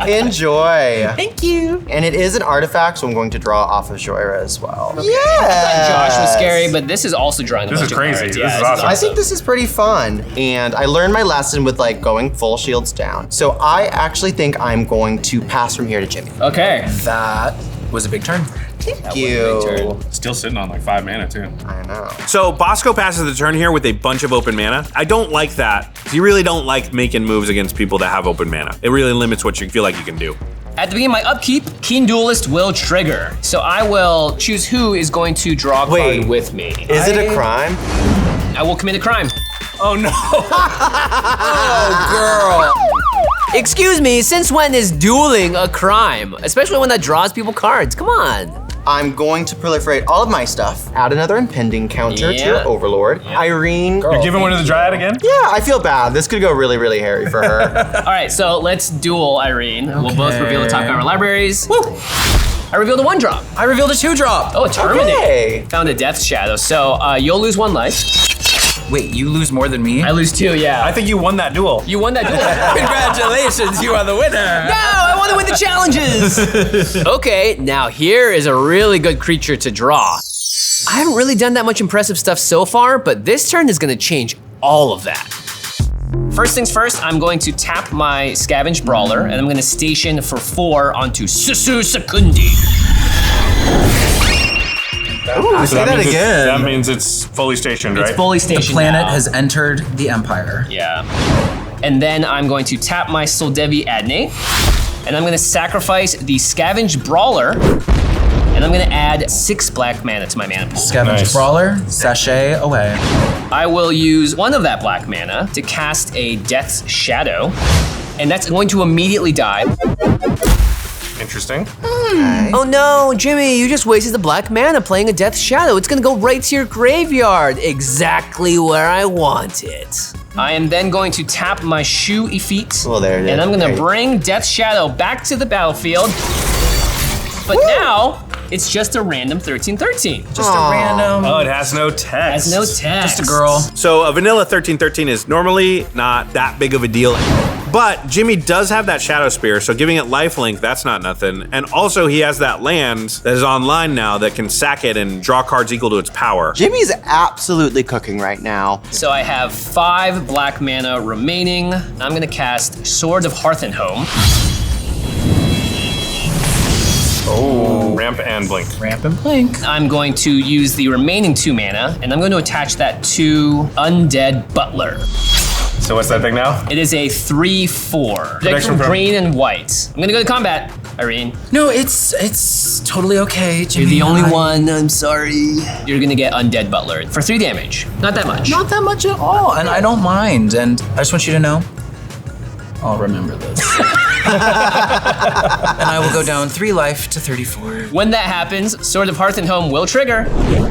Enjoy. Thank you. And it is an artifact, so I'm going to draw off of Joyra as well. I Yeah. thought Josh was scary, but this is also drawing a This bunch is of crazy. cards. This Yeah, is awesome. I think this is pretty fun, and I learned my lesson with like going full shields down. So I actually think I'm going to pass from here to Jimmy. Okay. That was a big turn. Thank you. Still sitting on like 5 mana too. I know. So Bosco passes the turn here with a bunch of open mana. I don't like that. You really don't like making moves against people that have open mana. It really limits what you feel like you can do. At the beginning of my upkeep, Keen Duelist will trigger. So I will choose who is going to draw a card with me. Is it a crime? I will commit a crime. Oh no. Girl. Excuse me, since when is dueling a crime? Especially one that draws people cards, come on. I'm going to proliferate all of my stuff, add another impending counter to Yeah. your Overlord. Irene. You're giving one to the Dryad again? Yeah, I feel bad. This could go really, really hairy for her. All right, so let's duel Irene. We'll both reveal the top card of our libraries. Woo! I revealed a 1-drop. I revealed a 2-drop. Oh, a Terminate. Okay. Found a Death Shadow. So you'll lose 1 life. Wait, you lose more than me? I lose 2, yeah. I think you won that duel. You won that duel. Congratulations, you are the winner. No, I want to win the challenges. Okay, now here is a really good creature to draw. I haven't really done that much impressive stuff so far, but this turn is gonna change all of that. First things first, I'm going to tap my Scavenge Brawler, and I'm going to station for 4 onto Susu Secundi. Ooh, say that again. That means it's fully stationed, right? It's fully The stationed planet now. has entered the Empire. Yeah. And then I'm going to tap my Soldevi Adne, and I'm going to sacrifice the Scavenge Brawler, and I'm going to add 6 black mana to my mana pool. Scavenge Nice. Brawler, sachet away. I will use 1 of that black mana to cast a Death's Shadow, and that's going to immediately die. Interesting. Oh no, Jimmy, you just wasted the black mana playing a Death's Shadow. It's gonna go right to your graveyard, exactly where I want it. I am then going to tap my Xu-Ifit, Well, there it and is. I'm gonna Great. bring Death's Shadow back to the battlefield. But now, it's just a random 13-13. Just a random. Oh, it has no text. Has no text. Just a girl. So a vanilla 13-13 is normally not that big of a deal. But Jimmy does have that Shadow Spear, so giving it lifelink, that's not nothing. And also he has that land that is online now that can sack it and draw cards equal to its power. Jimmy's absolutely cooking right now. So I have 5 black mana remaining. I'm gonna cast Sword of Hearthenhome. Oh, ramp and blink. Ramp and blink. I'm going to use the remaining 2 mana, and I'm going to attach that to Undead Butler. So what's that thing now? It is a 3/4. Deck Protection from from- green and white. I'm gonna go to combat, Irene. No, it's totally okay, Jimmy. You're the only I- one, I'm sorry. You're gonna get Undead Butler for 3 damage. Not that much. Not that much at all, and I don't mind. And I just want you to know, I'll remember this. And I will go down 3 life to 34. When that happens, Sword of Hearthenhome will trigger.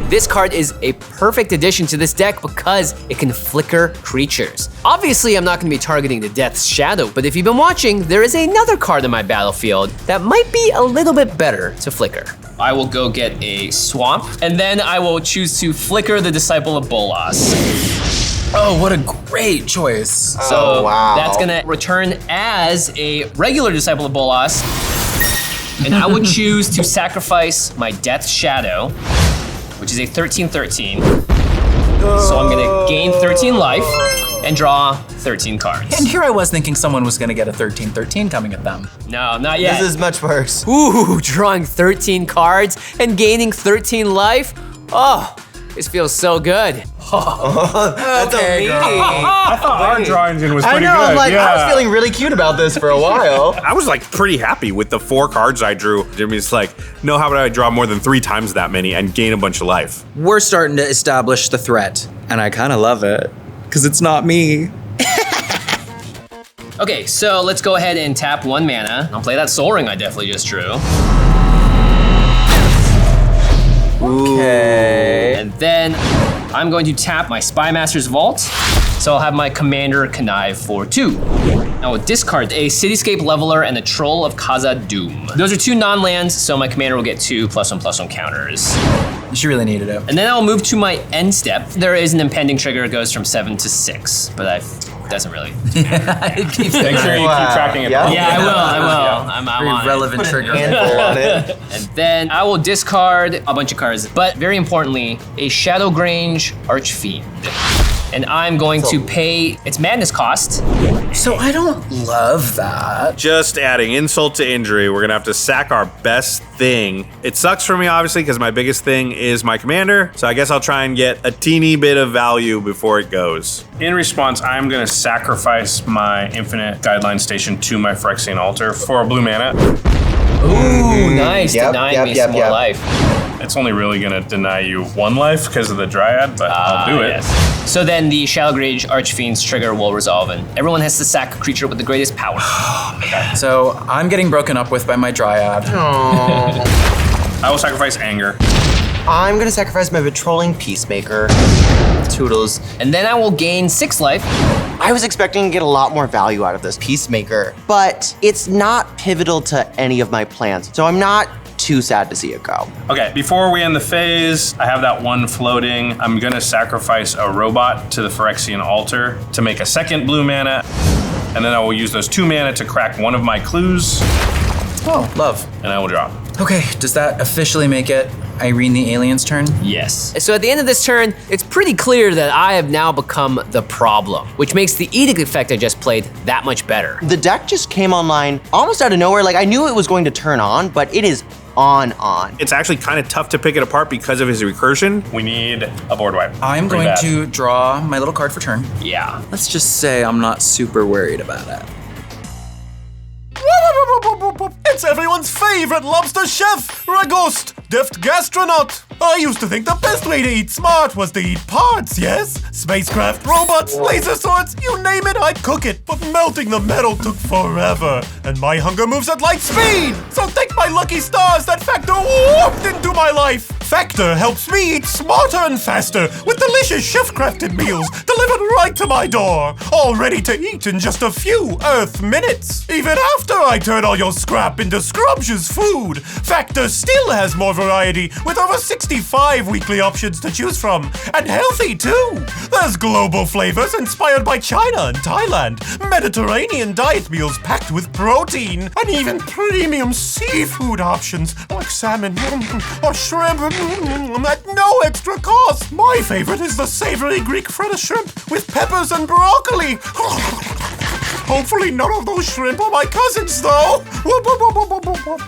This card is a perfect addition to this deck because it can flicker creatures. Obviously, I'm not gonna be targeting the Death's Shadow, but if you've been watching, there is another card in my battlefield that might be a little bit better to flicker. I will go get a Swamp, and then I will choose to flicker the Disciple of Bolas. Oh, what a great choice. So wow. that's gonna return as a regular Disciple of Bolas. And I would choose to sacrifice my Death's Shadow, which is a 13-13. So I'm gonna gain 13 life and draw 13 cards. And here I was thinking someone was gonna get a 13-13 coming at them. No, not yet. This is much worse. Ooh, drawing 13 cards and gaining 13 life? Oh, this feels so good. That's Okay, girl. I thought our draw engine was I pretty know, good. I'm like, yeah. I was feeling really cute about this for a while. I was like pretty happy with the 4 cards I drew. Jimmy's like, no, how about I draw more than 3 times that many and gain a bunch of life? We're starting to establish the threat, and I kind of love it, because it's not me. Okay, so let's go ahead and tap 1 mana. I'll play that Soul Ring I definitely just drew. Okay. And then I'm going to tap my Spymaster's Vault. So I'll have my Commander Connive for 2. Now we'll discard a Cityscape Leveler and a Troll of Kaza Doom. Those are 2 non-lands, so my Commander will get 2 +1/+1 counters. She really needed it. And then I'll move to my end step. There is an impending trigger, it goes from 7 to 6, but doesn't really. It keeps Make sure you keep tracking it. Yeah. Yeah, I will. I'm very on it. relevant trigger. Handful on it. And then I will discard a bunch of cards, but very importantly, a Shadowgrange Archfiend. And I'm going to pay its madness cost. So I don't love that. Just adding insult to injury, we're gonna have to sack our best thing. It sucks for me, obviously, because my biggest thing is my commander, so I guess I'll try and get a teeny bit of value before it goes. In response, I'm gonna sacrifice my Infinite Guideline Station to my Phyrexian Altar for a blue mana. Ooh, nice. Yep, Denying yep, me yep, some more yep. life. It's only really gonna deny you 1 life because of the Dryad, but I'll do it. Yes. So then the Shadowgrange Archfiend's trigger will resolve, and everyone has to sack a creature with the greatest power. So I'm getting broken up with by my Dryad. I will sacrifice Anger. I'm gonna sacrifice my Patrolling Peacemaker. Toodles. And then I will gain 6 life. I was expecting to get a lot more value out of this Peacemaker, but it's not pivotal to any of my plans, so I'm not too sad to see it go. Okay, before we end the phase, I have that 1 floating. I'm gonna sacrifice a robot to the Phyrexian Altar to make a 2nd blue mana, and then I will use those 2 mana to crack 1 of my clues, Oh, love. and I will drop. Okay, does that officially make it Irene the alien's turn? Yes. So at the end of this turn, it's pretty clear that I have now become the problem, which makes the edict effect I just played that much better. The deck just came online almost out of nowhere. Like, I knew it was going to turn on, but it is on. It's actually kind of tough to pick it apart because of his recursion. We need a board wipe. I'm Pretty going bad. to draw my little card for turn. Yeah. Let's just say I'm not super worried about it. It's everyone's favorite lobster chef, Ragost, deft gastronaut. I used to think the best way to eat smart was to eat parts, yes? Spacecraft, robots, laser swords, you name it, I'd cook it. But melting the metal took forever, and my hunger moves at light speed. So thank my lucky stars that Factor warped into my life. Factor helps me eat smarter and faster with delicious chef-crafted meals delivered right to my door, all ready to eat in just a few Earth minutes. Even after I turn all your scrap into scrumptious food, Factor still has more variety with over 65 weekly options to choose from, and healthy too. There's global flavors inspired by China and Thailand, Mediterranean diet meals packed with protein, and even premium seafood options like salmon or shrimp at no extra cost. My favorite is the savory Greek feta shrimp with peppers and broccoli. Hopefully none of those shrimp are my cousins, though.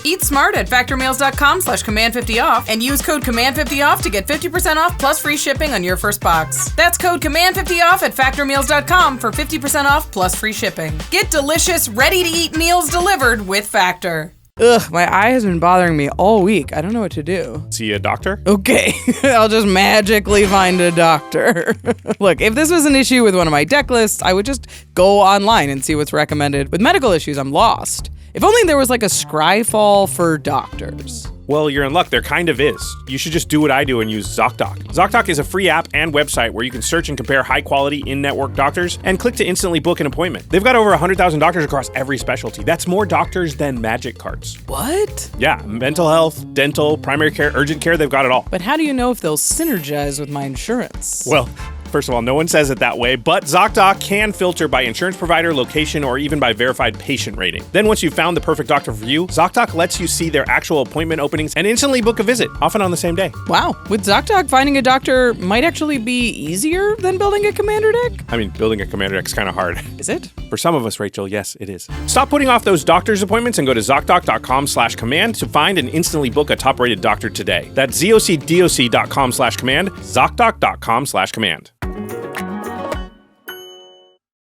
Eat smart at factormeals.com/command50off and use code command50off to get 50% off plus free shipping on your first box. That's code command50off at factormeals.com for 50% off plus free shipping. Get delicious, ready-to-eat meals delivered with Factor. Ugh, my eye has been bothering me all week. I don't know what to do. See a doctor? Okay, I'll just magically find a doctor. Look, if this was an issue with one of my deck lists, I would just go online and see what's recommended. With medical issues, I'm lost. If only there was like a Scryfall for doctors. Well, you're in luck. There kind of is. You should just do what I do and use ZOCDOC. ZOCDOC is a free app and website where you can search and compare high-quality in-network doctors and click to instantly book an appointment. They've got over 100,000 doctors across every specialty. That's more doctors than magic cards. What? Yeah, mental health, dental, primary care, urgent care, they've got it all. But how do you know if they'll synergize with my insurance? Well, first of all, no one says it that way, but ZOCDOC can filter by insurance provider, location, or even by verified patient rating. Then once you've found the perfect doctor for you, ZOCDOC lets you see their actual appointment openings and instantly book a visit, often on the same day. Wow, with ZOCDOC, finding a doctor might actually be easier than building a commander deck? I mean, building a commander deck's kind of hard. Is it? For some of us, Rachel, yes, it is. Stop putting off those doctor's appointments and go to ZocDoc.com/command to find and instantly book a top-rated doctor today. That's ZocDoc.com/command, ZocDoc.com/command.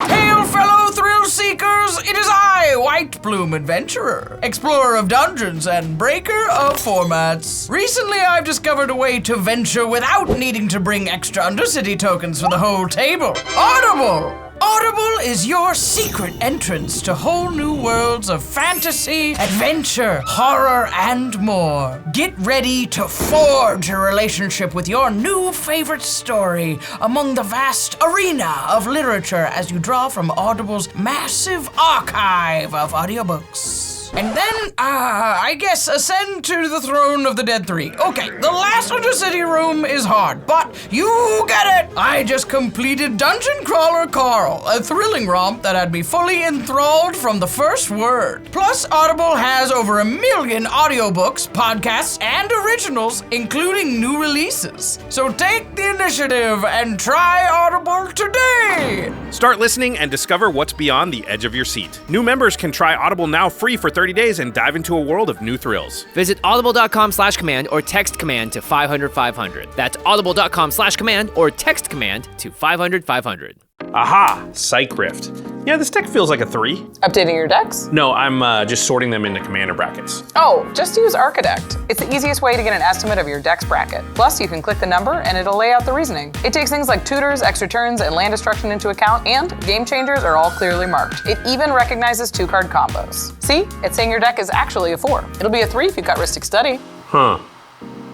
Hail, fellow thrill seekers! It is I, White Plume Adventurer, explorer of dungeons and breaker of formats. Recently, I've discovered a way to venture without needing to bring extra Undercity tokens for the whole table. Audible! Audible is your secret entrance to whole new worlds of fantasy, adventure, horror, and more. Get ready to forge a relationship with your new favorite story among the vast arena of literature as you draw from Audible's massive archive of audiobooks. And then, I guess, ascend to the throne of the Dead 3. Okay, the last Undercity room is hard, but you get it! I just completed Dungeon Crawler Carl, a thrilling romp that had me fully enthralled from the first word. Plus, Audible has over 1 million audiobooks, podcasts, and originals, including new releases. So take the initiative and try Audible today! Start listening and discover what's beyond the edge of your seat. New members can try Audible now free for 30 days and dive into a world of new thrills. Visit audible.com/command or text command to 500-500. That's audible.com/command or text command to 500-500. Aha! Psych Rift. Yeah, this deck feels like a 3. Updating your decks? No, I'm just sorting them into commander brackets. Oh, just use ARCHIDEKT. It's the easiest way to get an estimate of your deck's bracket. Plus, you can click the number and it'll lay out the reasoning. It takes things like tutors, extra turns, and land destruction into account, and game changers are all clearly marked. It even recognizes 2-card combos. See? It's saying your deck is actually a 4. It'll be a 3 if you cut Ristic Study. Huh.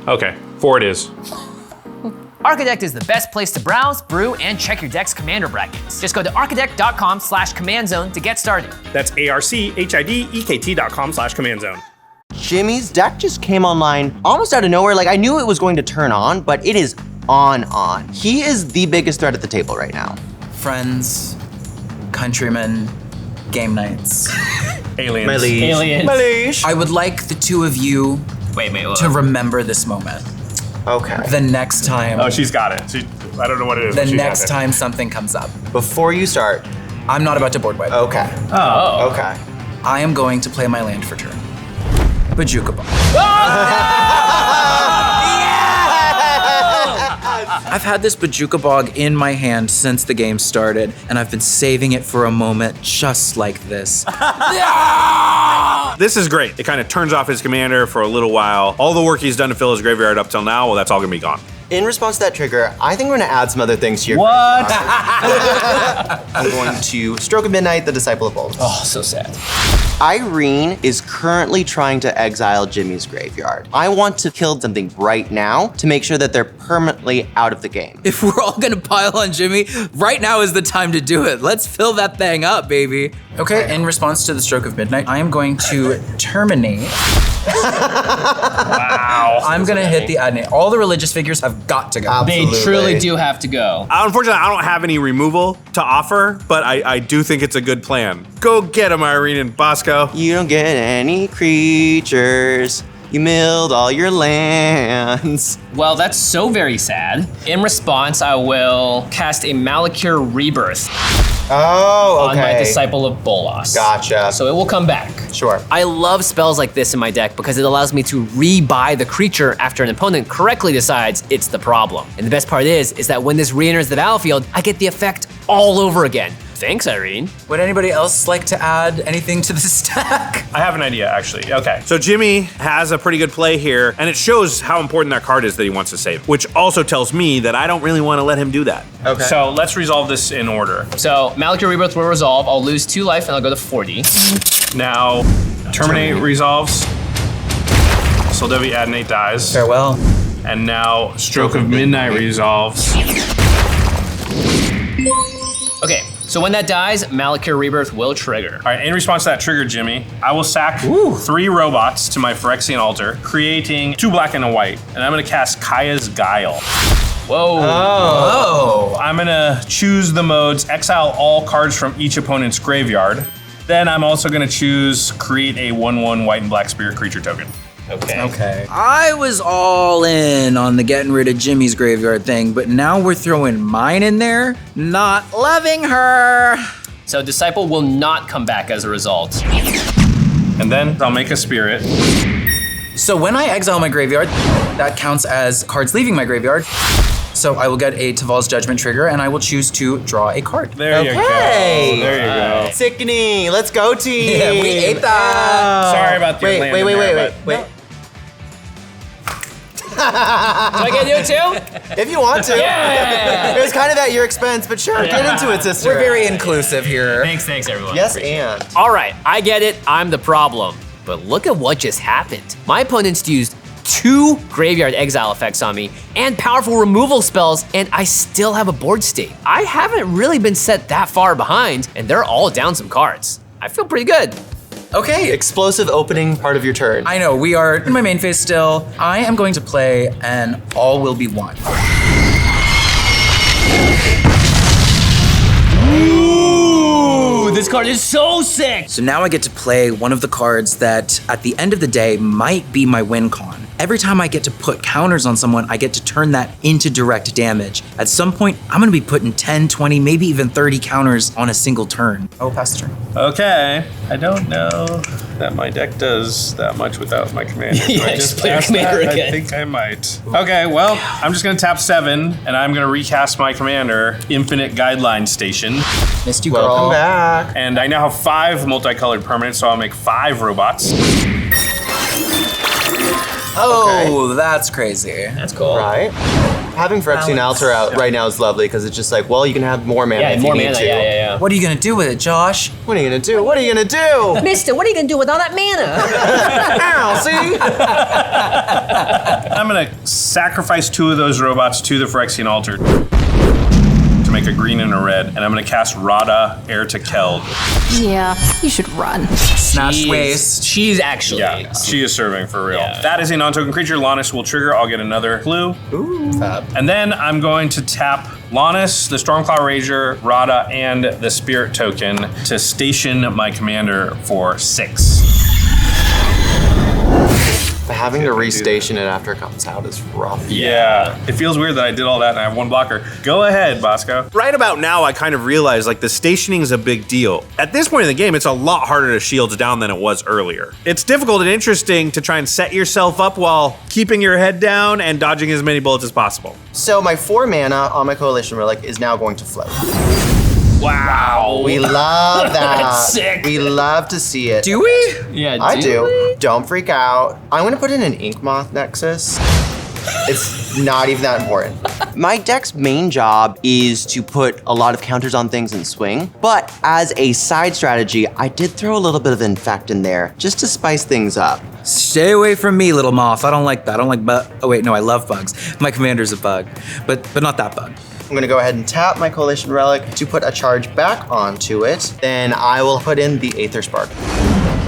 Okay, 4 it is. ARCHIDEKT is the best place to browse, brew, and check your deck's commander brackets. Just go to archidekt.com/command zone to get started. That's ARCHIDEKT.com/command zone. Jimmy's deck just came online almost out of nowhere. Like, I knew it was going to turn on, but it is on. He is the biggest threat at the table right now. Friends, countrymen, game nights. Aliens. My liege. I would like the two of you to remember this moment. Okay. The next time. Oh, she's got it. I don't know what it is. The but she next has it. time something comes up. Before you start. I'm not about to board wipe. Okay. Oh. Okay. I am going to play my land for turn. Bajuka Bog. I've had this Bajuka Bog in my hand since the game started, and I've been saving it for a moment just like this. This is great. It kind of turns off his commander for a little while. All the work he's done to fill his graveyard up till now, well, that's all gonna be gone. In response to that trigger, I think we're gonna add some other things to your What? I'm going to Stroke of Midnight, the Disciple of Boldness. Oh, so sad. Irene is currently trying to exile Jimmy's graveyard. I want to kill something right now to make sure that they're permanently out of the game. If we're all gonna pile on Jimmy, right now is the time to do it. Let's fill that thing up, baby. Okay, in response to the Stroke of Midnight, I am going to terminate. Wow. I'm gonna hit the Adnate. All the religious figures have got to go. Absolutely. They truly do have to go. Unfortunately, I don't have any removal to offer, but I do think it's a good plan. Go get him, Irene and Bosco. You don't get any creatures. You milled all your lands. Well, that's so very sad. In response, I will cast a Malakir Rebirth Oh, okay. on my Disciple of Bolas. Gotcha. So it will come back. Sure. I love spells like this in my deck because it allows me to rebuy the creature after an opponent correctly decides it's the problem. And the best part is that when this re-enters the battlefield, I get the effect all over again. Thanks, Irene. Would anybody else like to add anything to the stack? I have an idea, actually. Okay. So Jimmy has a pretty good play here, and it shows how important that card is that he wants to save, which also tells me that I don't really want to let him do that. Okay. So let's resolve this in order. So Malakir Rebirth will resolve. I'll lose 2 life and I'll go to 40. Now, Terminate resolves. Soldevi Adnate dies. Farewell. And now, Stroke of Midnight resolves. Okay, so when that dies, Malakir Rebirth will trigger. All right, in response to that trigger, Jimmy, I will sack 3 robots to my Phyrexian altar, creating 2 black and a white, and I'm gonna cast Kaya's Guile. Whoa. Oh. I'm gonna choose the modes, exile all cards from each opponent's graveyard. Then I'm also gonna choose create a 1/1 white and black spirit creature token. Okay. I was all in on the getting rid of Jimmy's graveyard thing, but now we're throwing mine in there. Not loving her. So Disciple will not come back as a result. And then I'll make a spirit. So when I exile my graveyard, that counts as cards leaving my graveyard. So I will get a Taval's Judgment trigger, and I will choose to draw a card. There you go. Okay. There you go. Sickening. Let's go, team. Yeah, we ate that. Sorry about your land in there, Wait. Do I get to do it too? If you want to. Yeah. It was kind of at your expense, but sure, get into it, sister. We're very inclusive here. Thanks everyone. Yes, and. All right, I get it, I'm the problem. But look at what just happened. My opponents used 2 graveyard exile effects on me and powerful removal spells, and I still have a board state. I haven't really been set that far behind, and they're all down some cards. I feel pretty good. Okay. Explosive opening part of your turn. I know, we are in my main phase still. I am going to play an All Will Be One. Ooh, this card is so sick. So now I get to play one of the cards that at the end of the day might be my win con. Every time I get to put counters on someone, I get to turn that into direct damage. At some point, I'm gonna be putting 10, 20, maybe even 30 counters on a single turn. Oh, pass the turn. Okay. I don't know that my deck does that much without my commander. Do Yeah, I just play your pass commander that? again. I think I might. Okay, well, I'm just gonna tap 7, and I'm gonna recast my commander, Infinite Guideline Station. Missed you, Welcome girl. back. And I now have 5 multicolored permanents, so I'll make 5 robots. Oh, that's crazy. That's cool. Right. Having Phyrexian Altar out right now is lovely because it's just like, well, you can have more mana Yeah, if more you need mana, to. yeah. What are you gonna do with it, Josh? What are you gonna do? What are you gonna do? Mister, what are you gonna do with all that mana? Ow, see? I'm gonna sacrifice 2 of those robots to the Phyrexian Altar to make a green and a red, and I'm gonna cast Radha, Heir to Keld. Yeah, you should run. Snatch waste. She's actually. Yeah, she is serving for real. Yeah. That is a non-token creature. Lannis will trigger. I'll get another clue. Ooh. Fab. And then I'm going to tap Lannis, the Stormclaw Rager, Radha, and the Spirit token to station my commander for 6. Having to restation it after it comes out is rough. Yeah. It feels weird that I did all that and I have one blocker. Go ahead, Bosco. Right about now, I kind of realize like the stationing is a big deal. At this point in the game, it's a lot harder to shields down than it was earlier. It's difficult and interesting to try and set yourself up while keeping your head down and dodging as many bullets as possible. So my 4 mana on my Coalition Relic is now going to float. Wow. We love that. That's sick. We love to see it. Do we? Yeah, I do. Don't freak out. I'm gonna put in an Ink Moth Nexus. It's not even that important. My deck's main job is to put a lot of counters on things and swing, but as a side strategy, I did throw a little bit of Infect in there just to spice things up. Stay away from me, little moth. I don't like that. I don't like oh wait, no, I love bugs. My commander's a bug, but not that bug. I'm gonna go ahead and tap my Coalition Relic to put a charge back onto it. Then I will put in the Aether Spark.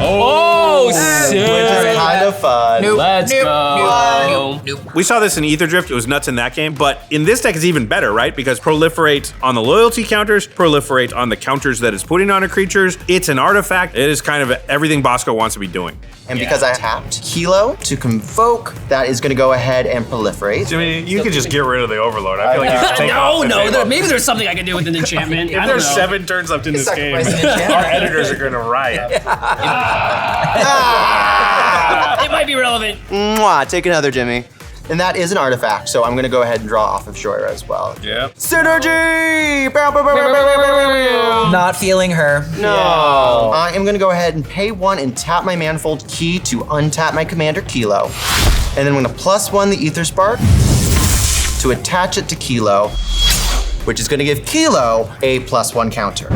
Oh, sick. Which is kind of fun. Let's go. We saw this in Ether Drift, it was nuts in that game, but in this deck it's even better, right? Because proliferate on the loyalty counters, proliferate on the counters that it's putting on a creatures. It's an artifact. It is kind of everything Bosco wants to be doing. And because I tapped Kilo to convoke, that is gonna go ahead and proliferate. Jimmy, you could just get rid of the Overlord. I feel like you should take off the maybe there's something I can do with an enchantment. If there's 7 turns left in this game, our editors are gonna riot. It might be relevant. Mwah, take another, Jimmy. And that is an artifact, so I'm gonna go ahead and draw off of Shoira as well. Yeah. Synergy! Bow, bow, bow, bow, bow, bow, bow. Not feeling her. No. I am gonna go ahead and pay 1 and tap my Manifold Key to untap my Commander Kilo. And then I'm gonna +1 the Aether Spark to attach it to Kilo, which is gonna give Kilo a +1 counter.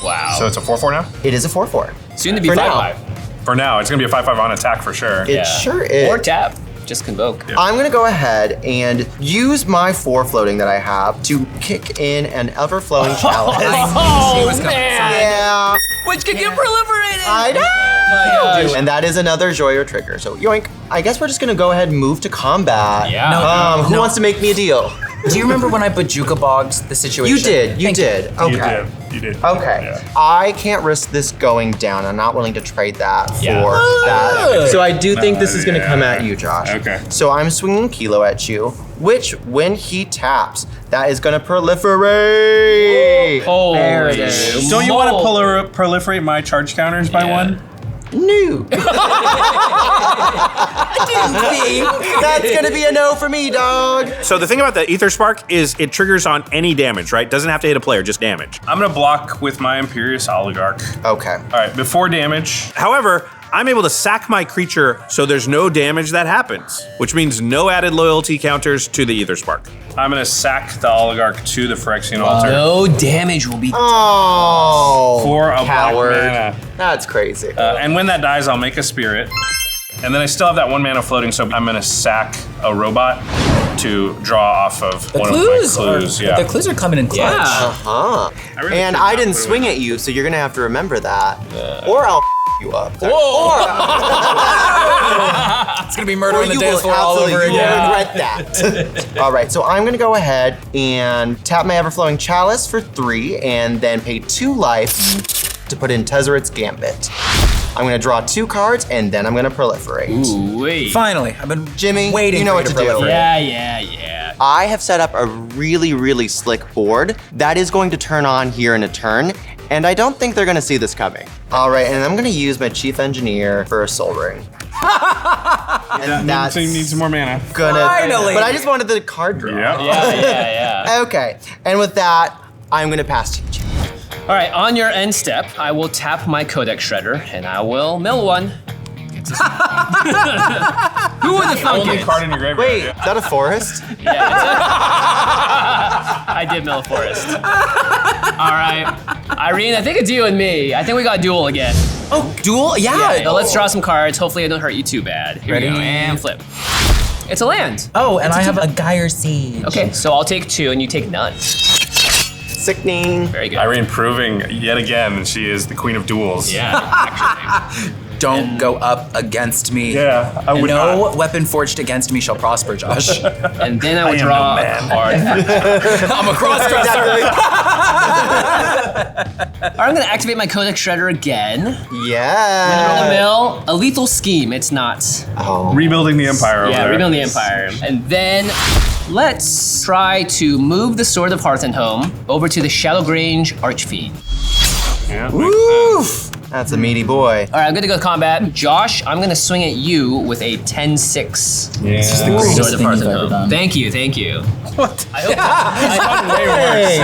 Wow. So it's a 4/4 now? It is a 4/4. Soon to be For now. 5/5. For now, it's gonna be a 5/5 on attack for sure. It sure is. Or tap. Just convoke. I'm gonna go ahead and use my 4 floating that I have to kick in an ever-flowing chalice. Man. Yeah. Which can get proliferated. I know. And that is another Joyer trigger. So yoink. I guess we're just gonna go ahead and move to combat. Yeah. Who wants to make me a deal? Do you remember when I Bajuka bogged the situation? You did. You did. Okay. You did. Okay. Yeah. I can't risk this going down. I'm not willing to trade that for Yeah. that. So I do think this is gonna come at you, Josh. Okay. So I'm swinging Kilo at you, which when he taps, that is gonna proliferate. Oh, There it is. Don't you want to proliferate my charge counters by 1? No. That's gonna be a no for me, dog. So the thing about the Aether Spark is it triggers on any damage, right? Doesn't have to hit a player, just damage. I'm gonna block with my Imperious Oligarch. Okay. All right, before damage. However, I'm able to sack my creature so there's no damage that happens, which means no added loyalty counters to the Aether Spark. I'm gonna sack the Oligarch to the Phyrexian Altar. No damage will be. Oh. For a coward. black mana. That's crazy. And when that dies, I'll make a Spirit. And then I still have that 1 mana floating, so I'm gonna sack a robot to draw off of one of my clues. The clues are coming in clutch. Uh-huh. really And could I not didn't put it swing away. at you, so you're gonna have to remember that. Or I'll you up. Whoa. It's gonna be murder Or on the you dance will floor all over absolutely again. regret that. All right, so I'm gonna go ahead and tap my Everflowing Chalice for 3 and then pay 2 life to put in Tezzeret's Gambit. I'm gonna draw 2 cards and then I'm gonna proliferate. Ooh, wait. Finally, I've been Jimmy, waiting you know for what you to do. proliferate. Yeah. I have set up a really, really slick board that is going to turn on here in a turn, and I don't think they're gonna see this coming. All right, and I'm gonna use my Chief Engineer for a Soul Ring. And that's So you need some more mana. Finally. But I just wanted the card draw. Yeah. Okay, and with that, I'm gonna pass to you. All right, on your end step, I will tap my Codex Shredder and I will mill 1. Who would have thunk Only it? card in your graveyard. Wait, is that a forest? I did mill a forest. All right, Irene, I think it's you and me. I think we got duel again. Oh, duel? Yeah. So let's draw some cards. Hopefully I don't hurt you too bad. Here Ready? we go, and flip. It's a land. Oh, and I have a Gyre Siege. Okay, so I'll take 2 and you take none. Sickening. Very good. Irene proving yet again that she is the queen of duels. Yeah, actually. Don't go up against me. Yeah, I would no not. weapon forged against me shall prosper, Josh. And then I would draw a card. I'm a cross-dresser. I'm gonna activate my Codex Shredder again. Yeah. In the mill, a lethal scheme. It's not. Oh. Rebuilding the Empire over there. Rebuilding the Empire. And then let's try to move the Sword of Hearth and Home over to the Shadowgrange Archfiend. Yeah, Woo! That's a meaty boy. All right, I'm gonna go combat. Josh, I'm gonna swing at you with a 10-6. Yeah. This is the greatest Sword of thing Hearth you've and ever Home. done. Thank you. What? I hope Way worse.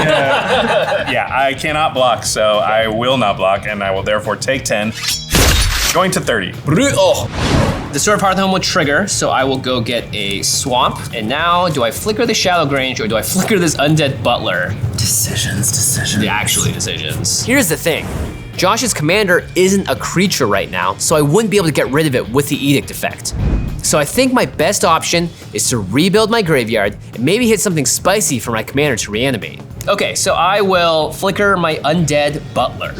Yeah, I cannot block, so I will not block, and I will therefore take 10. Going to 30. The Sword of Hearth and Home will trigger, so I will go get a swamp. And now, do I flicker the Shadowgrange or do I flicker this Undead Butler? Decisions. Yeah, actually decisions. Here's the thing. Josh's commander isn't a creature right now, so I wouldn't be able to get rid of it with the Edict effect. So I think my best option is to rebuild my graveyard and maybe hit something spicy for my commander to reanimate. Okay, so I will flicker my Undead Butler.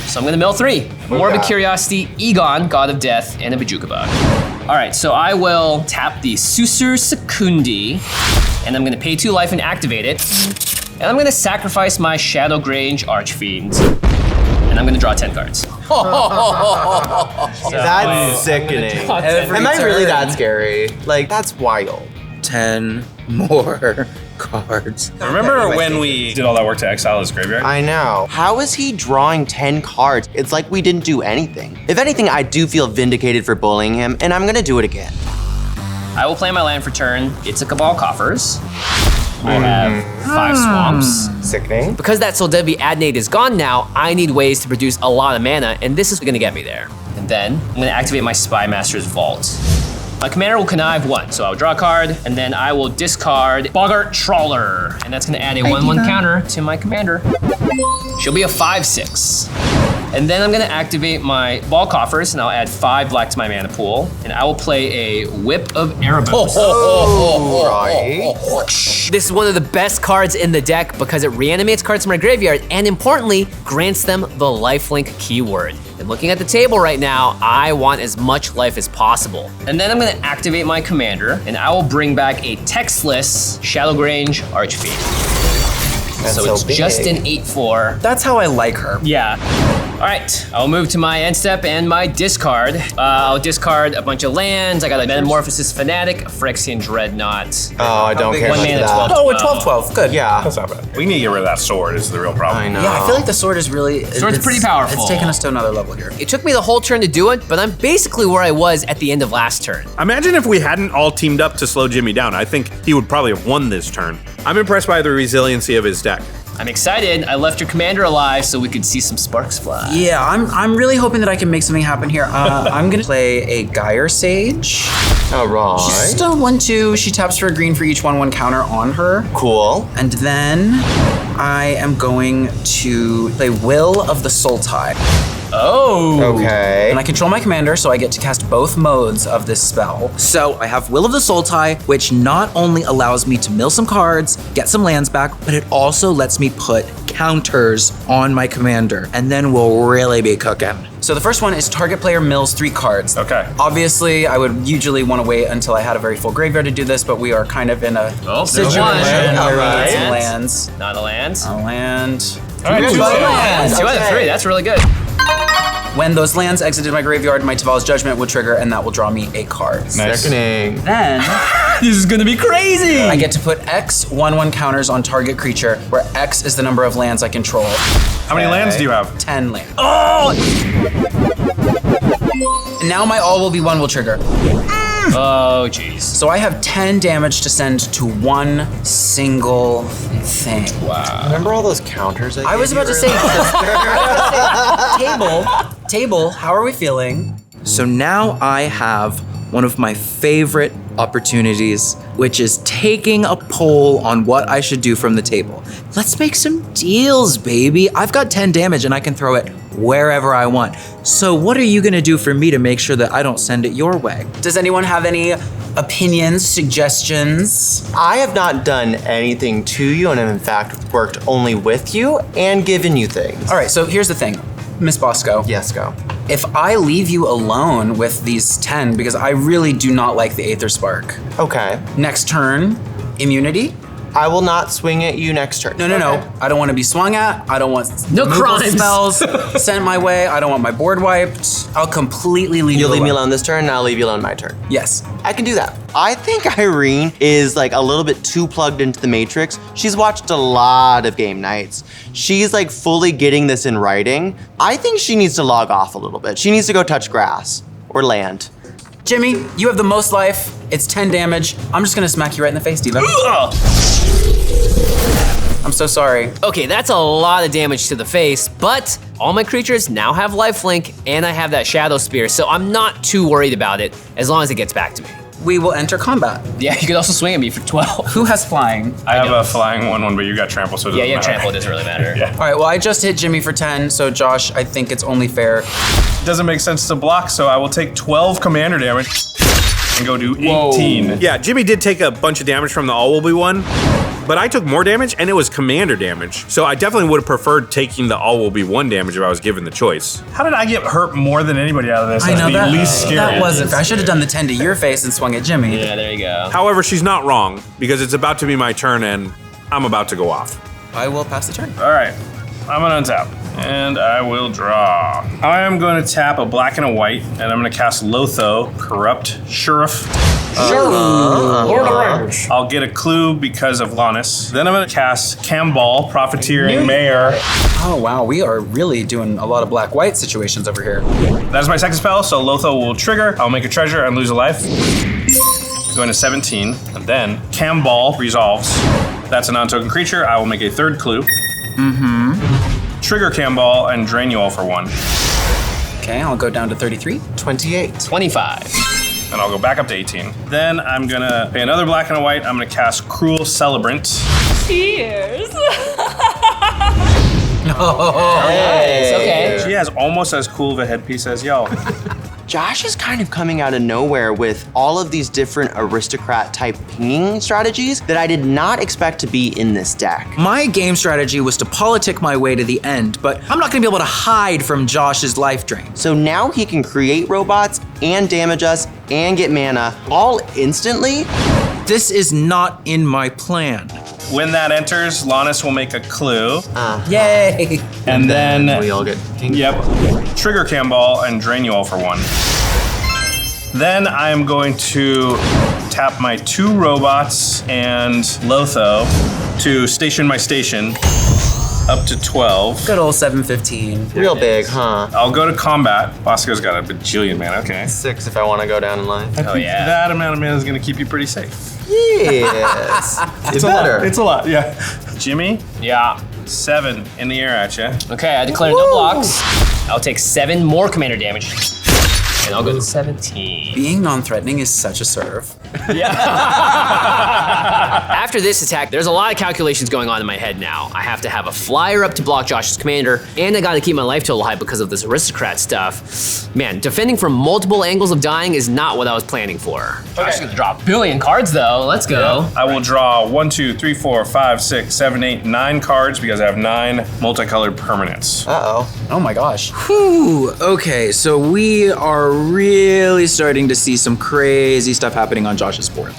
So I'm gonna mill 3. Morbid Curiosity, Egon, God of Death, and a Bajuka Bug. All right, so I will tap the Susur Secundi, and I'm gonna pay 2 life and activate it. And I'm gonna sacrifice my Shadowgrange Archfiend. And I'm gonna draw 10 cards. That's sickening. Am I really that scary? Like, that's wild. 10 more cards. Remember when we did all that work to exile his graveyard? I know. How is he drawing 10 cards? It's like we didn't do anything. If anything, I do feel vindicated for bullying him, and I'm gonna do it again. I will play my land for turn. It's a Cabal Coffers. I have 5 swamps. Sickening. Because that Soldevi Adnate is gone now, I need ways to produce a lot of mana, and this is gonna get me there. And then I'm gonna activate my Spy Master's Vault. My commander will connive 1, so I'll draw a card, and then I will discard Boggart Trawler, and that's gonna add a 1/1 counter to my commander. She'll be a 5/6. And then I'm gonna activate my Ball Coffers, and I'll add 5 black to my mana pool, and I will play a Whip of Erebos. Right. This is one of the best cards in the deck because it reanimates cards from my graveyard, and importantly, grants them the lifelink keyword. And looking at the table right now, I want as much life as possible. And then I'm gonna activate my commander, and I will bring back a textless Shadowgrange Archfiend. That's So it's big. just an 8/4. That's how I like her. Yeah. All right, I'll move to my end step and my discard. I'll discard a bunch of lands. I got a Metamorphosis Fanatic, a Phyrexian Dreadnought. Oh, I don't care One about mana, that. 12. Oh, a 12/12. Good. Yeah. That's not bad. We need to get rid of that sword is the real problem. I know. Yeah, I feel like the sword is really. Sword's pretty powerful. It's taken us to another level here. It took me the whole turn to do it, but I'm basically where I was at the end of last turn. Imagine if we hadn't all teamed up to slow Jimmy down. I think he would probably have won this turn. I'm impressed by the resiliency of his deck. I'm excited. I left your commander alive so we could see some sparks fly. Yeah, I'm really hoping that I can make something happen here. I'm gonna play a Gyre Sage. All right. She's still 1/2. She taps for a green for each 1/1 counter on her. Cool. And then I am going to play Will of the Sultai. Oh. Okay. And I control my commander, so I get to cast both modes of this spell. So I have Will of the Sultai, which not only allows me to mill some cards, get some lands back, but it also lets me put counters on my commander, and then we'll really be cooking. So the first one is target player mills 3 cards. Okay. Obviously, I would usually want to wait until I had a very full graveyard to do this, but we are kind of in a situation one. where we Alright. need some lands. Not a land. A land. All right, 2 lands. 2 out of 3. That's really good. When those lands exited my graveyard, my Taval's Judgment would trigger, and that will draw me a card. Nice. Sickening. Then This is gonna be crazy. I get to put X 1/1 counters on target creature, where X is the number of lands I control. How many lands do you have? 10 lands. Oh! And now my all will be 1 will trigger. Oh, jeez. So I have 10 damage to send to 1 single thing. Wow. Remember all those counters I was about to say, table, how are we feeling? So now I have one of my favorite opportunities, which is taking a poll on what I should do from the table. Let's make some deals, baby. I've got 10 damage and I can throw it wherever I want. So what are you gonna do for me to make sure that I don't send it your way? Does anyone have any opinions, suggestions? I have not done anything to you and have in fact worked only with you and given you things. All right, so here's the thing. Miss Bosco. Yes, go. If I leave you alone with these 10, because I really do not like the Aether Spark. Okay. Next turn, immunity. I will not swing at you next turn. No. I don't want to be swung at. I don't want No removal crimes. spells sent my way. I don't want my board wiped. I'll completely leave you You'll alone. leave me alone this turn, and I'll leave you alone my turn. Yes. I can do that. I think Irene is like a little bit too plugged into the Matrix. She's watched a lot of game nights. She's like fully getting this in writing. I think she needs to log off a little bit. She needs to go touch grass or land. Jimmy, you have the most life. It's 10 damage. I'm just gonna smack you right in the face, Diva. I'm so sorry. Okay, that's a lot of damage to the face, but all my creatures now have lifelink, and I have that Shadow Spear, so I'm not too worried about it as long as it gets back to me. We will enter combat. Yeah, you could also swing at me for 12. Who has flying? I have a flying 1/1, but you got trample, so it doesn't Yeah, matter. trample doesn't really matter. Yeah. All right, well, I just hit Jimmy for 10, so Josh, I think it's only fair. It doesn't make sense to block, so I will take 12 commander damage and go to 18. Yeah, Jimmy did take a bunch of damage from the All Will Be one, but I took more damage and it was commander damage. So I definitely would have preferred taking the All Will Be 1 damage if I was given the choice. How did I get hurt more than anybody out of this? I know That's the that. least scary. That wasn't fair. I should have done the 10 to your face and swung at Jimmy. Yeah, there you go. However, she's not wrong because it's about to be my turn and I'm about to go off. I will pass the turn. All right, I'm gonna untap and I will draw. I am going to tap a black and a white and I'm gonna cast Lotho, Corrupt Sheriff. Lord of the Rings. I'll get a clue because of Lannis. Then I'm gonna cast Camball, Profiteering Mayor. Oh, wow, we are really doing a lot of black-white situations over here. That's my second spell, so Lotho will trigger. I'll make a treasure and lose a life. Going to 17, and then Camball resolves. That's a non-token creature. I will make a third clue. Trigger Camball and drain you all for 1. Okay, I'll go down to 33. 28. 25. And I'll go back up to 18. Then I'm gonna pay another black and a white. I'm gonna cast Cruel Celebrant. Cheers. Nice, okay. She has almost as cool of a headpiece as y'all. Josh is kind of coming out of nowhere with all of these different aristocrat type pinging strategies that I did not expect to be in this deck. My game strategy was to politic my way to the end, but I'm not gonna be able to hide from Josh's life drain. So now he can create robots and damage us and get mana all instantly. This is not in my plan. When that enters, Lannis will make a clue. Yay! And then we all get pinged. Yep. Trigger Camball and drain you all for 1. Then I'm going to tap my 2 robots and Lotho to station my station up to 12. Good old 715. Real big, huh? I'll go to combat. Bosco's got a bajillion mana, okay. 6 if I want to go down in line. Oh yeah. That amount of mana is gonna keep you pretty safe. Yes. It's better. It's a lot, yeah. Jimmy, Yeah. 7 in the air at you. Okay, I declare no blocks. I'll take 7 more commander damage. And I'll go to 17. Being non-threatening is such a serve. After this attack, there's a lot of calculations going on in my head now. I have to have a flyer up to block Josh's commander, and I gotta keep my life total high because of this aristocrat stuff. Man, defending from multiple angles of dying is not what I was planning for. Josh is gonna draw a billion cards though, let's go. I will draw 1, 2, 3, 4, 5, 6, 7, 8, 9 cards because I have 9 multicolored permanents. Uh-oh. Oh my gosh. Whew. Okay, so we are really starting to see some crazy stuff happening on Josh's board.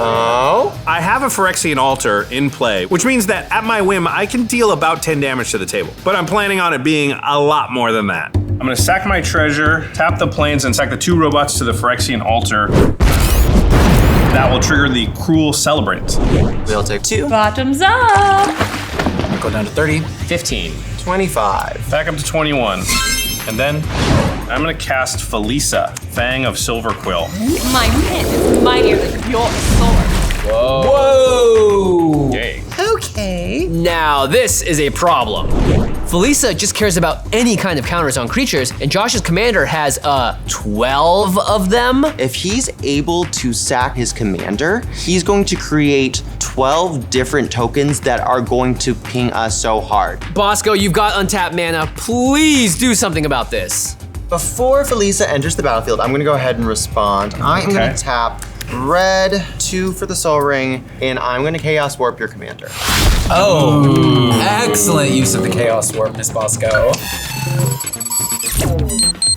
Oh? I have a Phyrexian Altar in play, which means that at my whim, I can deal about 10 damage to the table. But I'm planning on it being a lot more than that. I'm gonna sack my treasure, tap the plains, and sack the 2 robots to the Phyrexian Altar. That will trigger the Cruel Celebrant. We'll take 2. Bottoms up. Go down to 30. 15. 25. Back up to 21. And then I'm gonna cast Felisa, Fang of Silver Quill. My pen is mightier than your sword. Whoa. Yay. Okay. Now this is a problem. Felisa just cares about any kind of counters on creatures, and Josh's commander has 12 of them. If he's able to sack his commander, he's going to create 12 different tokens that are going to ping us so hard. Bosco, you've got untapped mana. Please do something about this. Before Felisa enters the battlefield, I'm gonna go ahead and respond. I am gonna tap red, 2 for the Soul Ring, and I'm gonna Chaos Warp your commander. Oh, excellent use of the Chaos Warp, Miss Bosco.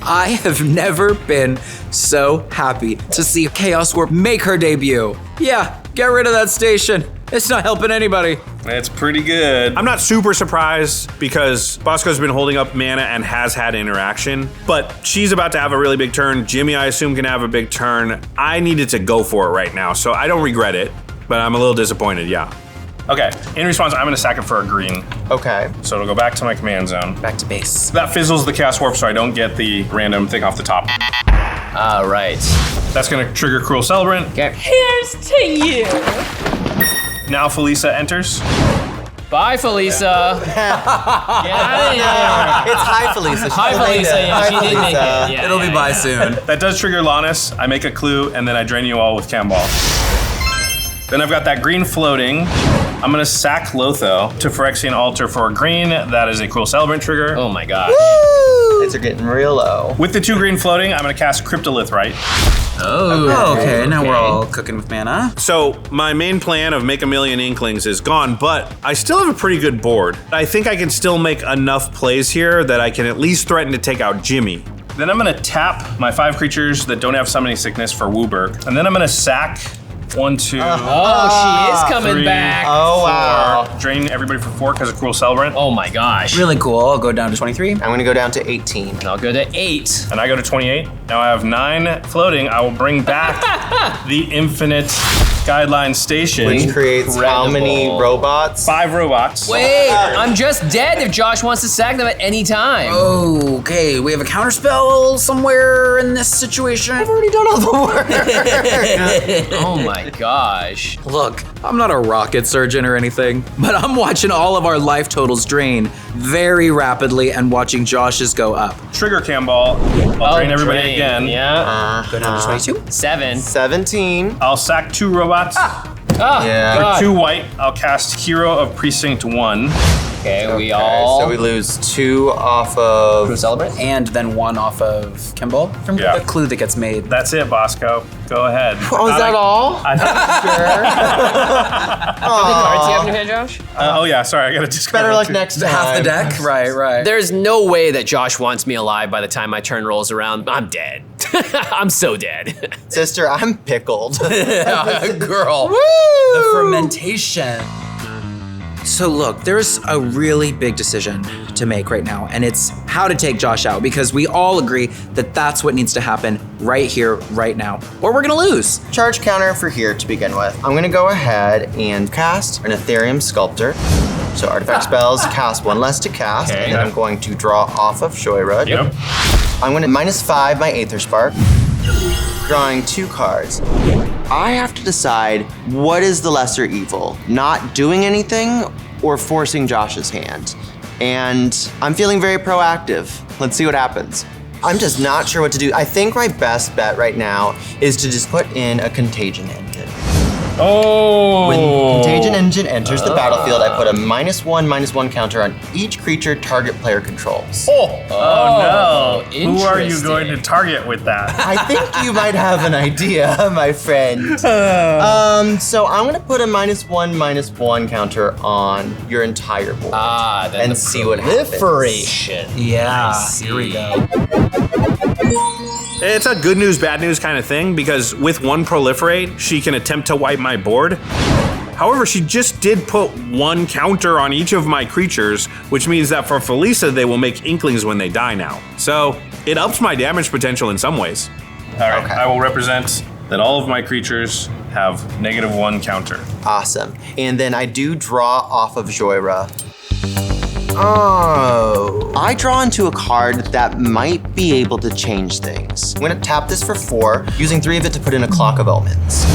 I have never been so happy to see Chaos Warp make her debut. Yeah, get rid of that station. It's not helping anybody. It's pretty good. I'm not super surprised because Bosco's been holding up mana and has had interaction, but she's about to have a really big turn. Jimmy, I assume, can have a big turn. I needed to go for it right now, so I don't regret it, but I'm a little disappointed, yeah. Okay, in response, I'm gonna sack it for a green. Okay. So it'll go back to my command zone. Back to base. That fizzles the Chaos Warp so I don't get the random thing off the top. All right. That's gonna trigger Cruel Celebrant. Okay. Here's to you. Now Felisa enters. Bye, Felisa. Get out of here. It's hi, Felisa. Hi, Felisa. Yeah, she did make it. Yeah, It'll be by soon. That does trigger Lannis. I make a clue, and then I drain you all with Cannonball. Then I've got that green floating. I'm gonna sack Lotho to Phyrexian Altar for a green. That is a Cruel Celebrant trigger. Oh my gosh. These are getting real low. With the 2 green floating, I'm gonna cast Cryptolith Right. Oh, okay. Now we're all cooking with mana. So my main plan of make a million Inklings is gone, but I still have a pretty good board. I think I can still make enough plays here that I can at least threaten to take out Jimmy. Then I'm gonna tap my 5 creatures that don't have Summoning Sickness for Wooburg. And then I'm gonna sack 1, 2, Oh, she is coming 3, back. Oh, wow. 4. Drain everybody for 4 because of Cruel Celebrant. Oh my gosh. Really cool. I'll go down to 23. I'm gonna go down to 18. And I'll go to 8. And I go to 28. Now I have 9 floating. I will bring back the infinite Guideline station. Which creates how many robots? 5 robots. Wait, I'm just dead if Josh wants to sack them at any time. Okay, we have a counterspell somewhere in this situation. I've already done all the work. Oh my gosh. Look, I'm not a rocket surgeon or anything, but I'm watching all of our life totals drain very rapidly and watching Josh's go up. Trigger Cannonball. I'll drain everybody again. Yeah. Go down to 22. 7. 17. I'll sack 2 robots. Oh, Yeah. God. 2 white. I'll cast Hero of Precinct 1. Okay, we all. So we lose 2 off of Cruel Celebrant. And then 1 off of Kimball from Yeah. the clue that gets made. That's it, Bosco. Go ahead. Oh, is that all? I How many cards do you have in your hand, Josh? oh yeah, sorry, I gotta discard. Better luck next time. Half the deck? Right. There's no way that Josh wants me alive by the time my turn rolls around. I'm dead. I'm so dead. Sister, I'm pickled. Girl. Woo! The fermentation. So look, there's a really big decision to make right now, and it's how to take Josh out, because we all agree that that's what needs to happen right here, right now, or we're gonna lose. Charge counter for here to begin with. I'm gonna go ahead and cast an Ethereum Sculptor. So artifact spells, cast 1 less to cast, Okay. and then I'm going to draw off of Shoyrud. Yep. I'm gonna -5 my Aether Spark, drawing 2 cards. I have to decide what is the lesser evil, not doing anything or forcing Josh's hand. And I'm feeling very proactive. Let's see what happens. I'm just not sure what to do. I think my best bet right now is to just put in a Contagion Engine. Oh. When Contagion Engine enters the battlefield, I put a -1/-1 counter on each creature target player controls. Oh no. Who are you interesting. going to target with that? I think you might have an idea, my friend. So I'm gonna put a -1/-1 counter on your entire board. Then and the see what happens. proliferation. Yeah, I see. here we go. It's a good news, bad news kind of thing because with 1 proliferate, she can attempt to wipe my board. However, she just did put 1 counter on each of my creatures, which means that for Felisa, they will make Inklings when they die now. So it ups my damage potential in some ways. All right, Okay. I will represent that all of my creatures have -1 counter. Awesome. And then I do draw off of Joyra. Oh. I draw into a card that might be able to change things. I'm gonna tap this for 4, using 3 of it to put in a Clock of Omens.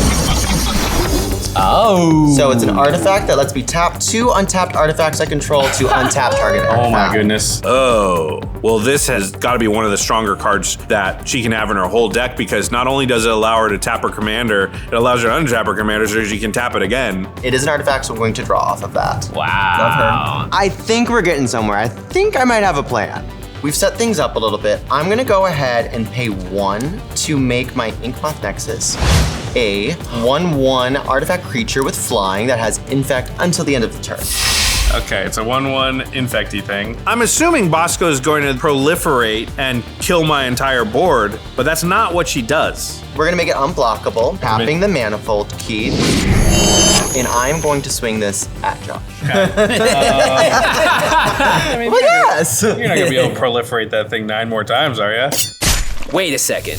Oh. So it's an artifact that lets me tap 2 untapped artifacts I control to untap target artifact. Oh my goodness. Oh, well, this has got to be one of the stronger cards that she can have in her whole deck because not only does it allow her to tap her commander, it allows her to untap her commander so she can tap it again. It is an artifact, so I'm going to draw off of that. Wow. Love her. I think we're getting somewhere. I think I might have a plan. We've set things up a little bit. I'm gonna go ahead and pay 1 to make my Inkmoth Nexus. a 1/1 artifact creature with flying that has infect until the end of the turn. Okay, it's a 1/1 infecty thing. I'm assuming Bosco is going to proliferate and kill my entire board, but that's not what she does. We're gonna make it unblockable, tapping the manifold key. And I'm going to swing this at Josh. I mean, Well, yes! You're not gonna be able to proliferate that thing 9 more times, are you? Wait a second.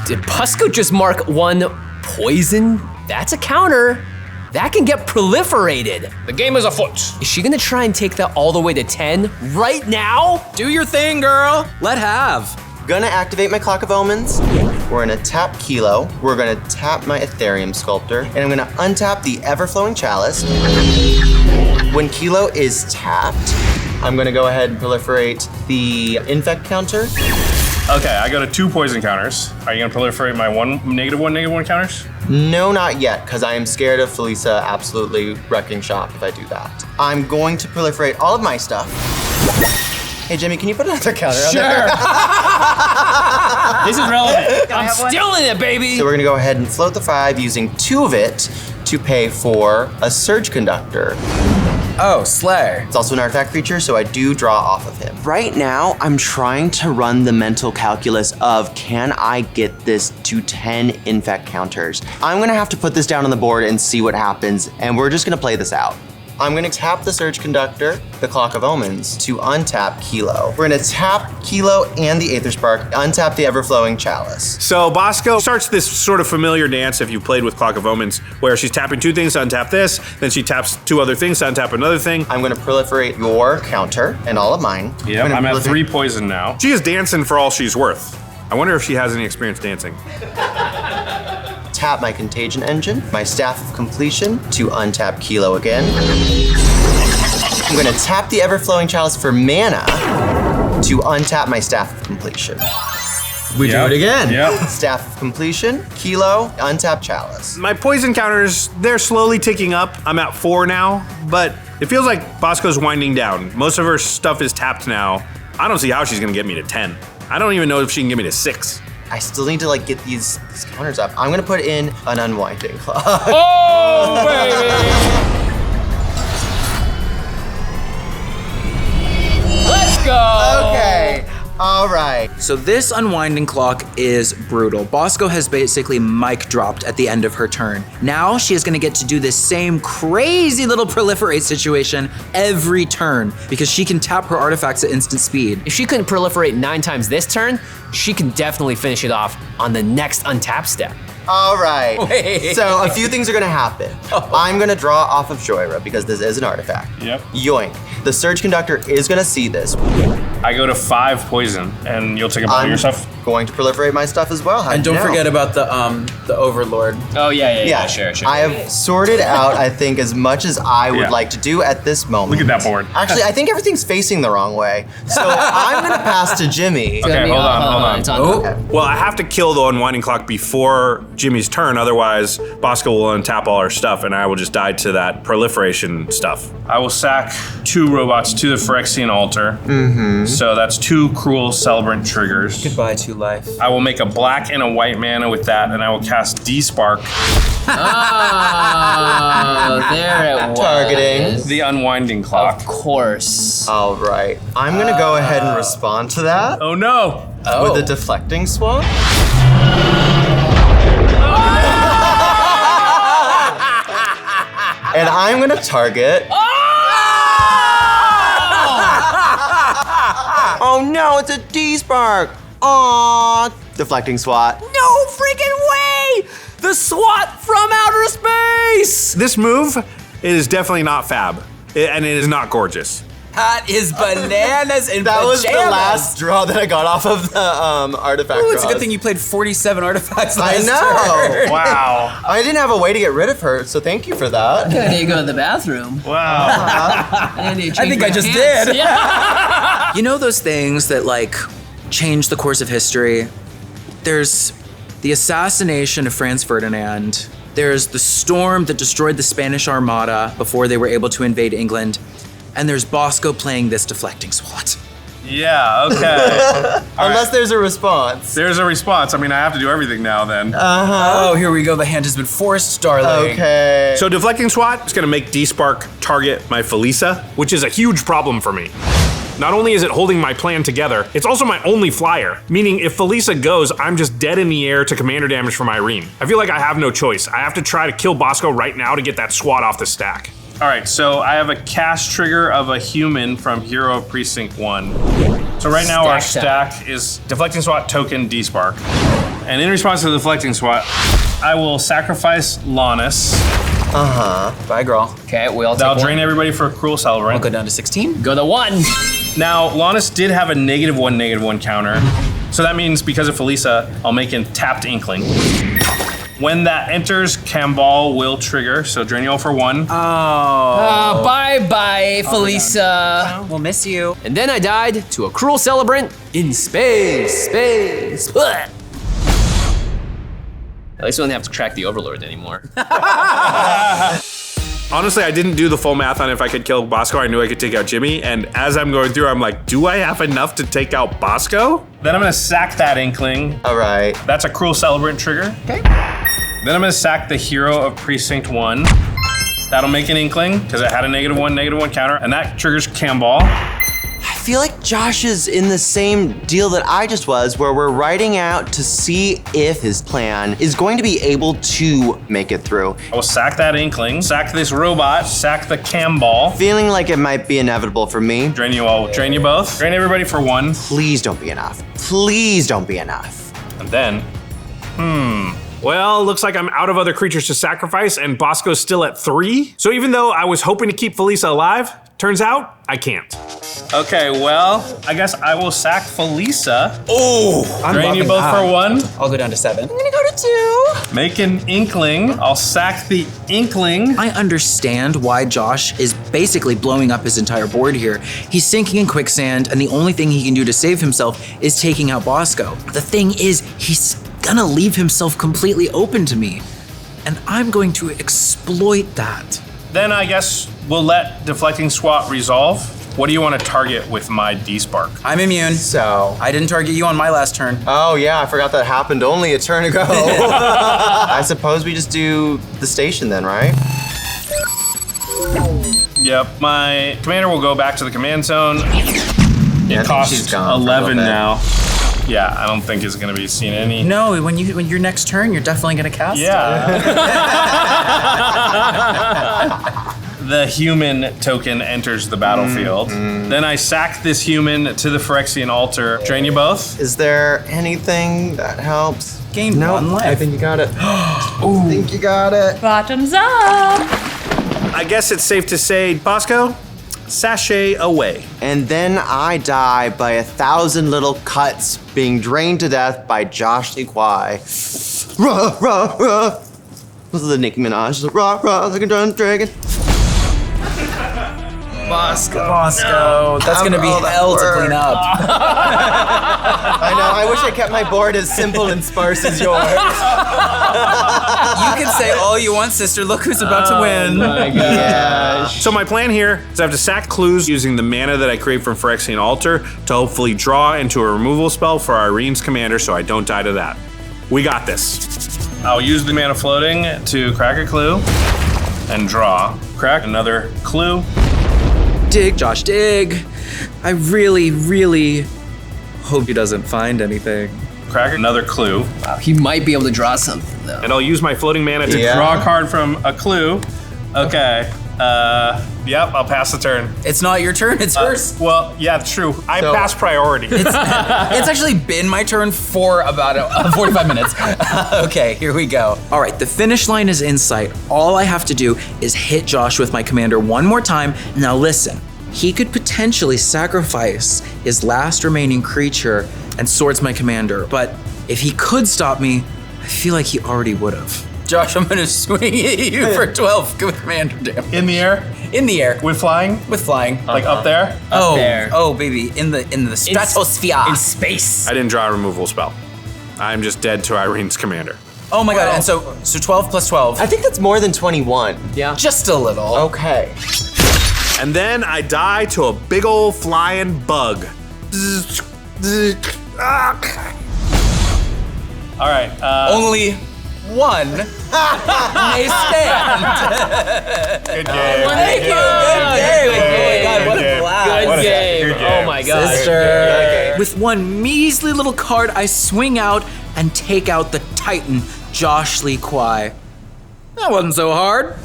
Did Bosco just mark 1 poison? That's a counter. That can get proliferated. The game is afoot. Is she gonna try and take that all the way to 10 right now? Do your thing, girl. Let have. Gonna activate my Clock of Omens. We're gonna tap Kilo. We're gonna tap my Ethereum Sculptor. And I'm gonna untap the Everflowing Chalice. When Kilo is tapped, I'm gonna go ahead and proliferate the Infect counter. Okay, I go to 2 poison counters. Are you gonna proliferate my -1/-1 counters? No, not yet, because I am scared of Felisa absolutely wrecking shop if I do that. I'm going to proliferate all of my stuff. Hey, Jimmy, can you put another counter on there? This is relevant. I'm stealing it, baby. So we're gonna go ahead and float the 5 using 2 of it to pay for a Surge Conductor. Oh, Slay. It's also an artifact creature, so I do draw off of him. Right now, I'm trying to run the mental calculus of, can I get this to 10 infect counters? I'm gonna have to put this down on the board and see what happens, and we're just gonna play this out. I'm gonna tap the Surge Conductor, the Clock of Omens, to untap Kilo. We're gonna tap Kilo and the Aether Spark, untap the Everflowing Chalice. So Bosco starts this sort of familiar dance if you played with Clock of Omens, where she's tapping 2 things to untap this, then she taps 2 other things to untap another thing. I'm gonna proliferate your counter and all of mine. Yep, I'm at 3 poison now. She is dancing for all she's worth. I wonder if she has any experience dancing. Tap my Contagion Engine, my Staff of Completion to untap Kilo again. I'm gonna tap the Everflowing Chalice for mana to untap my Staff of Completion. We do it again. Yep. Staff of Completion, Kilo, untap Chalice. My poison counters, they're slowly ticking up. I'm at 4 now, but it feels like Bosco's winding down. Most of her stuff is tapped now. I don't see how she's gonna get me to 10. I don't even know if she can get me to 6. I still need to like get these counters up. I'm gonna put in an Unwinding Clock. Oh, baby! Let's go! Okay. All right. So this Unwinding Clock is brutal. Bosco has basically mic dropped at the end of her turn. Now she is gonna get to do this same crazy little proliferate situation every turn because she can tap her artifacts at instant speed. If she couldn't proliferate 9 times this turn, she can definitely finish it off on the next untap step. All right. Wait. So a few things are gonna happen. I'm gonna draw off of Joyra because this is an artifact. Yep. Yoink. The Surge Conductor is gonna see this. I go to 5 poison, and you'll take a bunch of your stuff. Going to proliferate my stuff as well. And don't forget about the Overlord. Oh, yeah, sure. I have sorted out, I think, as much as I would like to do at this moment. Look at that board. Actually, I think everything's facing the wrong way. So I'm gonna pass to Jimmy. Okay, hold on. It's on. Okay. Well, I have to kill the Unwinding Clock before Jimmy's turn, otherwise Bosco will untap all her stuff and I will just die to that proliferation stuff. I will sack 2 robots to the Phyrexian altar. So that's 2 cruel celebrant triggers. Goodbye to life. I will make a black and a white mana with that, and I will cast D-Spark. Oh, there it was. Targeting. The Unwinding Clock. Of course. All right. I'm gonna go ahead and respond to that Oh no! with a deflecting swap. And I'm gonna target. Oh no, it's a D-Spark. Aww. Deflecting SWAT. No freaking way! The SWAT from outer space! This move is definitely not fab, and it is not gorgeous. That is bananas in That was the pajamas. last draw that I got off of the artifact Ooh, it's a draws. good thing you played 47 artifacts I last know. turn. Wow. I didn't have a way to get rid of her, so thank you for that. I need to go to the bathroom. Wow. I need to I change think my I just pants. did. Yeah. You know those things that like change the course of history? There's the assassination of Franz Ferdinand. There's the storm that destroyed the Spanish Armada before they were able to invade England. And there's Bosco playing this deflecting SWAT. Yeah, okay. Unless there's a response. There's a response. I mean, I have to do everything now then. Oh, here we go. The hand has been forced, darling. Okay. So Deflecting Swat is gonna make D-Spark target my Felisa, which is a huge problem for me. Not only is it holding my plan together, it's also my only flyer, meaning if Felisa goes, I'm just dead in the air to commander damage from Irene. I feel like I have no choice. I have to try to kill Bosco right now to get that Swat off the stack. All right, so I have a cast trigger of a human from Hero of Precinct 1. So right now our stack is Deflecting Swat, token, D-Spark. And in response to the Deflecting Swat, I will sacrifice Lannis. Bye, girl. Okay, we all take That'll one. drain everybody for a Cruel Celebrant. I'll go down to 16. Go to 1. Now, Lannis did have a -1/-1 counter. So that means because of Felisa, I'll make a tapped Inkling. When that enters, Camball will trigger, so drain you all for 1. Bye-bye, Felisa. We'll miss you. And then I died to a Cruel Celebrant in space. Blech. At least we don't have to track the Overlord anymore. Honestly, I didn't do the full math on if I could kill Bosco. I knew I could take out Jimmy, and as I'm going through, I'm like, do I have enough to take out Bosco? Then I'm gonna sack that Inkling. All right. That's a Cruel Celebrant trigger. Okay. Then I'm gonna sack the Hero of Precinct 1. That'll make an Inkling, because it had a -1/-1 counter, and that triggers Camball. I feel like Josh is in the same deal that I just was, where we're writing out to see if his plan is going to be able to make it through. I will sack that Inkling, sack this robot, sack the Camball. Feeling like it might be inevitable for me. Drain you all, drain you both. Drain everybody for 1. Please don't be enough. Please don't be enough. And then, Well, looks like I'm out of other creatures to sacrifice, and Bosco's still at 3. So even though I was hoping to keep Felisa alive, turns out I can't. okay, well, I guess I will sack Felisa. Oh, Drain you both for 1. I'll go down to 7. I'm gonna go to 2. Make an Inkling. I'll sack the Inkling. I understand why Josh is basically blowing up his entire board here. He's sinking in quicksand, and the only thing he can do to save himself is taking out Bosco. The thing is, he's gonna leave himself completely open to me, and I'm going to exploit that. Then I guess we'll let Deflecting Swat resolve. What do you want to target with my D-Spark? I'm immune. So. I didn't target you on my last turn. Oh yeah, I forgot that happened only a turn ago. I suppose we just do the station then, right? Yep, my commander will go back to the command zone. Yeah, It costs she's gone for a 11 little bit. now. Yeah, I don't think it's gonna be seen any. No, when your next turn, you're definitely gonna cast it. Yeah. The human token enters the battlefield. Then I sack this human to the Phyrexian altar. Drain you both. Is there anything that helps? Gain one life. I think you got it. I think you got it. Bottoms up. I guess it's safe to say, Bosco, sashay away. And then I die by 1,000 little cuts, being drained to death by Josh Iquai. Rah, rah, rah. This is the Nicki Minaj. Rah, rah, like a drunk dragon. Bosco. That's gonna be hell to clean up. I know, I wish I kept my board as simple and sparse as yours. You can say all you want, sister. Look who's about to win. My gosh. So my plan here is I have to sack clues using the mana that I create from Phyrexian Altar to hopefully draw into a removal spell for Irene's commander so I don't die to that. We got this. I'll use the mana floating to crack a clue and draw. Crack another clue. Dig, Josh, dig. I really, really hope he doesn't find anything. Crack another clue. Wow, he might be able to draw something though. And I'll use my floating mana to Draw a card from a clue. Okay. Yep, I'll pass the turn. It's not your turn, it's hers. Well, yeah, true. I pass priority. It's actually been my turn for about 45 minutes. Okay, here we go. All right, the finish line is in sight. All I have to do is hit Josh with my commander one more time. Now listen, he could potentially sacrifice his last remaining creature and swords my commander, but if he could stop me, I feel like he already would have. Josh, I'm gonna swing at you for 12 with commander damage. In the air? In the air. With flying? With flying. Like up there? Oh, there. oh, baby, in the stratosphere. In space. I didn't draw a removal spell. I'm just dead to Irene's commander. Oh my god, and so 12 plus 12. I think that's more than 21. Yeah. Just a little. Okay. And then I die to a big old flying bug. All right. Only one may stand. Good game. Thank you. Good game. Oh my God, what a blast. Good game. Oh my God. Sister. With one measly little card, I swing out and take out the Titan, Josh Lee Kwai. That wasn't so hard.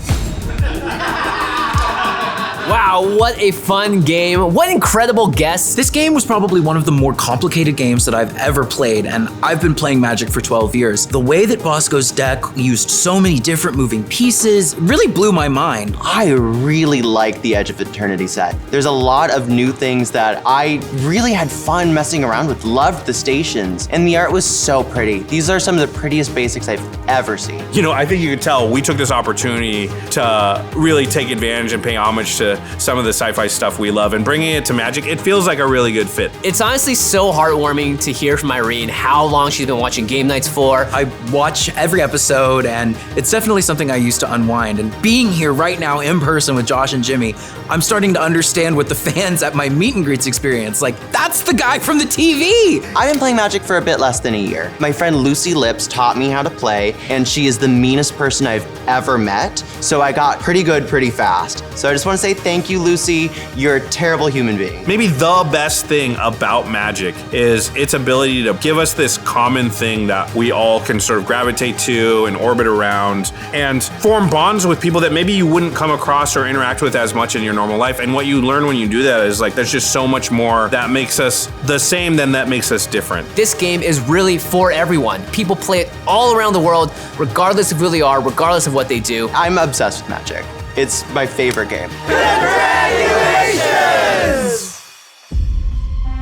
Wow, what a fun game. What incredible guests. This game was probably one of the more complicated games that I've ever played, and I've been playing Magic for 12 years. The way that Bosco's deck used so many different moving pieces really blew my mind. I really like the Edge of Eternity set. There's a lot of new things that I really had fun messing around with. Loved the stations, and the art was so pretty. These are some of the prettiest basics I've ever seen. You know, I think you could tell we took this opportunity to really take advantage and pay homage to some of the sci-fi stuff we love, and bringing it to Magic, it feels like a really good fit. It's honestly so heartwarming to hear from Irene how long she's been watching game nights for. I watch every episode, and it's definitely something I used to unwind. And being here right now in person with Josh and Jimmy, I'm starting to understand what the fans at my meet and greets experience. Like, that's the guy from the TV! I've been playing Magic for a bit less than a year. My friend Lucy Lips taught me how to play, and she is the meanest person I've ever met, so I got pretty good pretty fast. So I just want to say thank you, Lucy. You're a terrible human being. Maybe the best thing about Magic is its ability to give us this common thing that we all can sort of gravitate to and orbit around and form bonds with people that maybe you wouldn't come across or interact with as much in your normal life. And what you learn when you do that is like, there's just so much more that makes us the same than that makes us different. This game is really for everyone. People play it all around the world, regardless of who they are, regardless of what they do. I'm obsessed with Magic. It's my favorite game. Congratulations!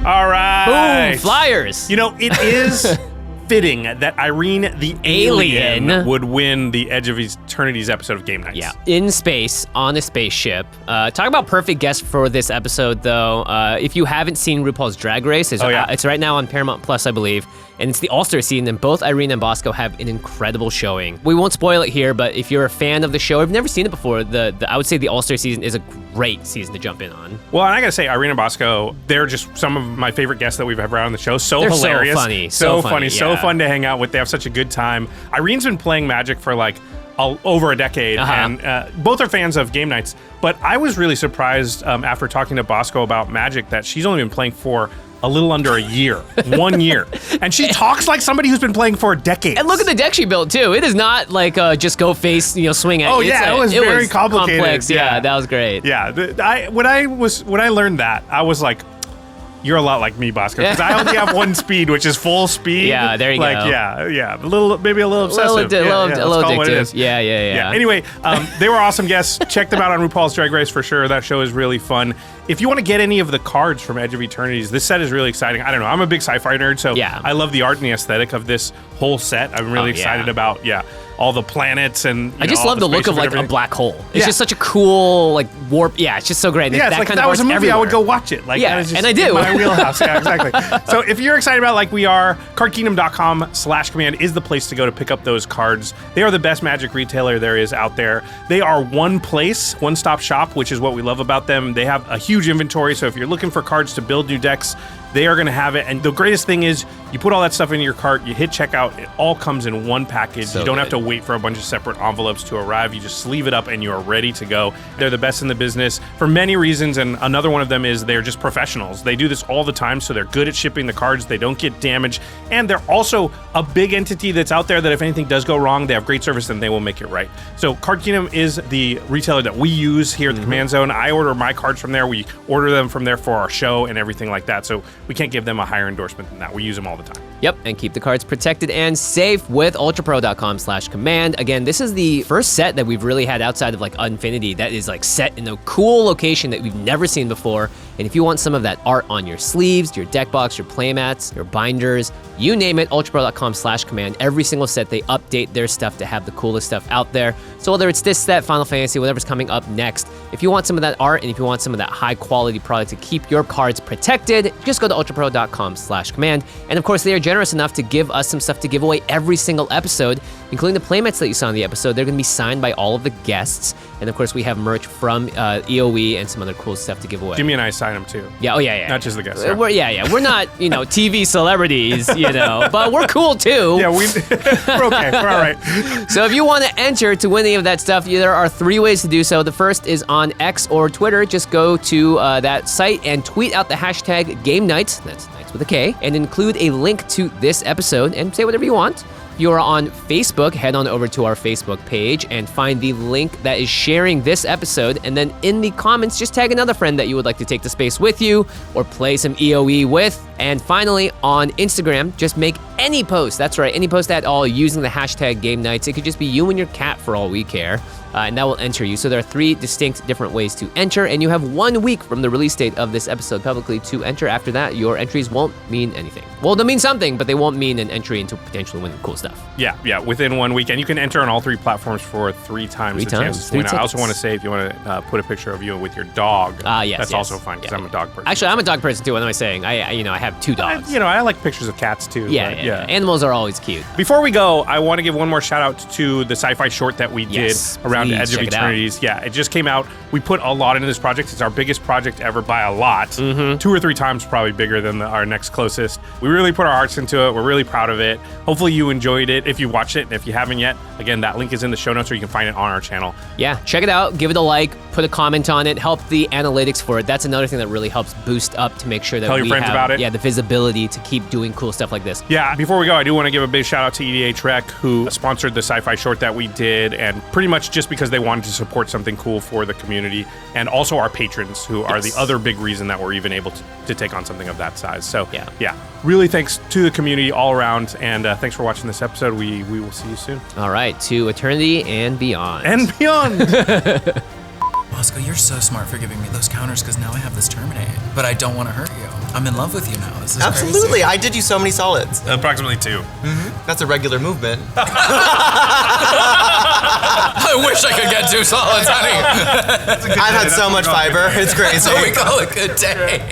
All right. Boom, flyers. You know, it is fitting that Irene the alien would win the Edge of Eternities episode of Game Nights. Yeah, in space, on a spaceship. Talk about perfect guest for this episode, though. If you haven't seen RuPaul's Drag Race, it's right now on Paramount Plus, I believe. And it's the All-Star season, and both Irene and Bosco have an incredible showing. We won't spoil it here, but if you're a fan of the show, or have never seen it before, I would say the All-Star season is a great season to jump in on. Well, and I gotta say, Irene and Bosco, they're just some of my favorite guests that we've ever had on the show. They're hilarious. So funny. So fun to hang out with. They have such a good time. Irene's been playing Magic for like over a decade, and both are fans of Game Nights. But I was really surprised after talking to Bosco about Magic that she's only been playing for a little under a year, 1 year. And she talks like somebody who's been playing for a decade. And look at the deck she built too. It is not like just go face, swing at. Oh yeah, it was very complicated. Complex. Yeah, that was great. Yeah, when I learned that, I was like, you're a lot like me, Bosco, because I only have one speed, which is full speed. Yeah, there you go. Yeah, maybe a little obsessive. A little addictive. Yeah. Anyway, they were awesome guests. Check them out on RuPaul's Drag Race for sure. That show is really fun. If you want to get any of the cards from Edge of Eternities, this set is really exciting. I don't know, I'm a big sci-fi nerd, so I love the art and the aesthetic of this whole set. I'm really excited about, all the planets and I just love the look of like a black hole. It's just such a cool like warp. Yeah, it's just so great. Yeah, it's like that was a movie everywhere. I would go watch it. Like, that is just and I do. In my wheelhouse. Yeah, exactly. So if you're excited about like we are, cardkingdom.com/command is the place to go to pick up those cards. They are the best Magic retailer there is out there. They are one place, one-stop shop, which is what we love about them. They have a huge inventory, so if you're looking for cards to build new decks, they are going to have it. And the greatest thing is you put all that stuff in your cart, you hit checkout, it all comes in one package. You don't have to wait for a bunch of separate envelopes to arrive. You just sleeve it up and you're ready to go. They're the best in the business for many reasons, and another one of them is they're just professionals. They do this all the time, so they're good at shipping the cards. They don't get damaged, and they're also a big entity that's out there that if anything does go wrong, they have great service and they will make it right. So Card Kingdom is the retailer that we use here at the Command Zone. I order my cards from there. We order them from there for our show and everything like that, so we can't give them a higher endorsement than that. We use them all the time. Yep, and keep the cards protected and safe with ultrapro.com/command. Again, this is the first set that we've really had outside of like Infinity that is like set in a cool location that we've never seen before. And if you want some of that art on your sleeves, your deck box, your playmats, your binders, you name it, ultrapro.com/command. Every single set, they update their stuff to have the coolest stuff out there. So whether it's this set, Final Fantasy, whatever's coming up next, if you want some of that art and if you want some of that high quality product to keep your cards protected, just go to ultrapro.com/command. And of course, they are generous generous enough to give us some stuff to give away every single episode, including the playmats that you saw in the episode. They're going to be signed by all of the guests. And of course, we have merch from EOE and some other cool stuff to give away. Jimmy and I sign them too. Yeah, yeah. Not just the guests. We're not, TV celebrities, but we're cool too. Yeah, we're okay. We're all right. So if you want to enter to win any of that stuff, there are 3 ways to do so. The first is on X or Twitter. Just go to that site and tweet out the hashtag Game Nights. That's Nights with a K, and include a link to this episode and say whatever you want. If you are on Facebook, head on over to our Facebook page and find the link that is sharing this episode. And then in the comments, just tag another friend that you would like to take the space with you or play some EOE with. And finally, on Instagram, just make any post. That's right, any post at all using the hashtag Game Nights. It could just be you and your cat for all we care. And that will enter you. So there are 3 distinct different ways to enter, and you have 1 week from the release date of this episode publicly to enter. After that, your entries won't mean anything. Well, they'll mean something, but they won't mean an entry into potentially winning cool stuff. Yeah, within 1 week. And you can enter on all 3 platforms for 3 times the chances to win. I also want to say, if you want to put a picture of you with your dog, that's also fine, because I'm a dog person. Actually, I'm a dog person too. What am I saying? I have 2 dogs. I like pictures of cats too. Yeah. Animals are always cute. Before we go, I want to give one more shout out to the Sci-Fi short that we did around Edge of Eternities. Yeah, it just came out. We put a lot into this project. It's our biggest project ever by a lot. 2 or 3 times probably bigger than our next closest. We really put our hearts into it. We're really proud of it. Hopefully you enjoyed it. If you watched it, and if you haven't yet, again, that link is in the show notes, or you can find it on our channel. Yeah, check it out. Give it a like. Put a comment on it. Help the analytics for it. That's another thing that really helps boost up to make sure that Tell your friends about it. Yeah, the visibility to keep doing cool stuff like this. Yeah, before we go, I do want to give a big shout out to EDH Rec, who sponsored the Sci-Fi short that we did, and pretty much just because they wanted to support something cool for the community, and also our patrons, who are the other big reason that we're even able to take on something of that size. So yeah, really thanks to the community all around, and thanks for watching this episode. We will see you soon. All right, to eternity and beyond. And beyond. Bosco, you're so smart for giving me those counters, because now I have this terminate. But I don't want to hurt you. I'm in love with you now. This is Absolutely. crazy. I did you so many solids. Approximately 2. That's a regular movement. I wish I could get 2 solids, honey. I've had so much fiber. It's crazy. So we call it a good day.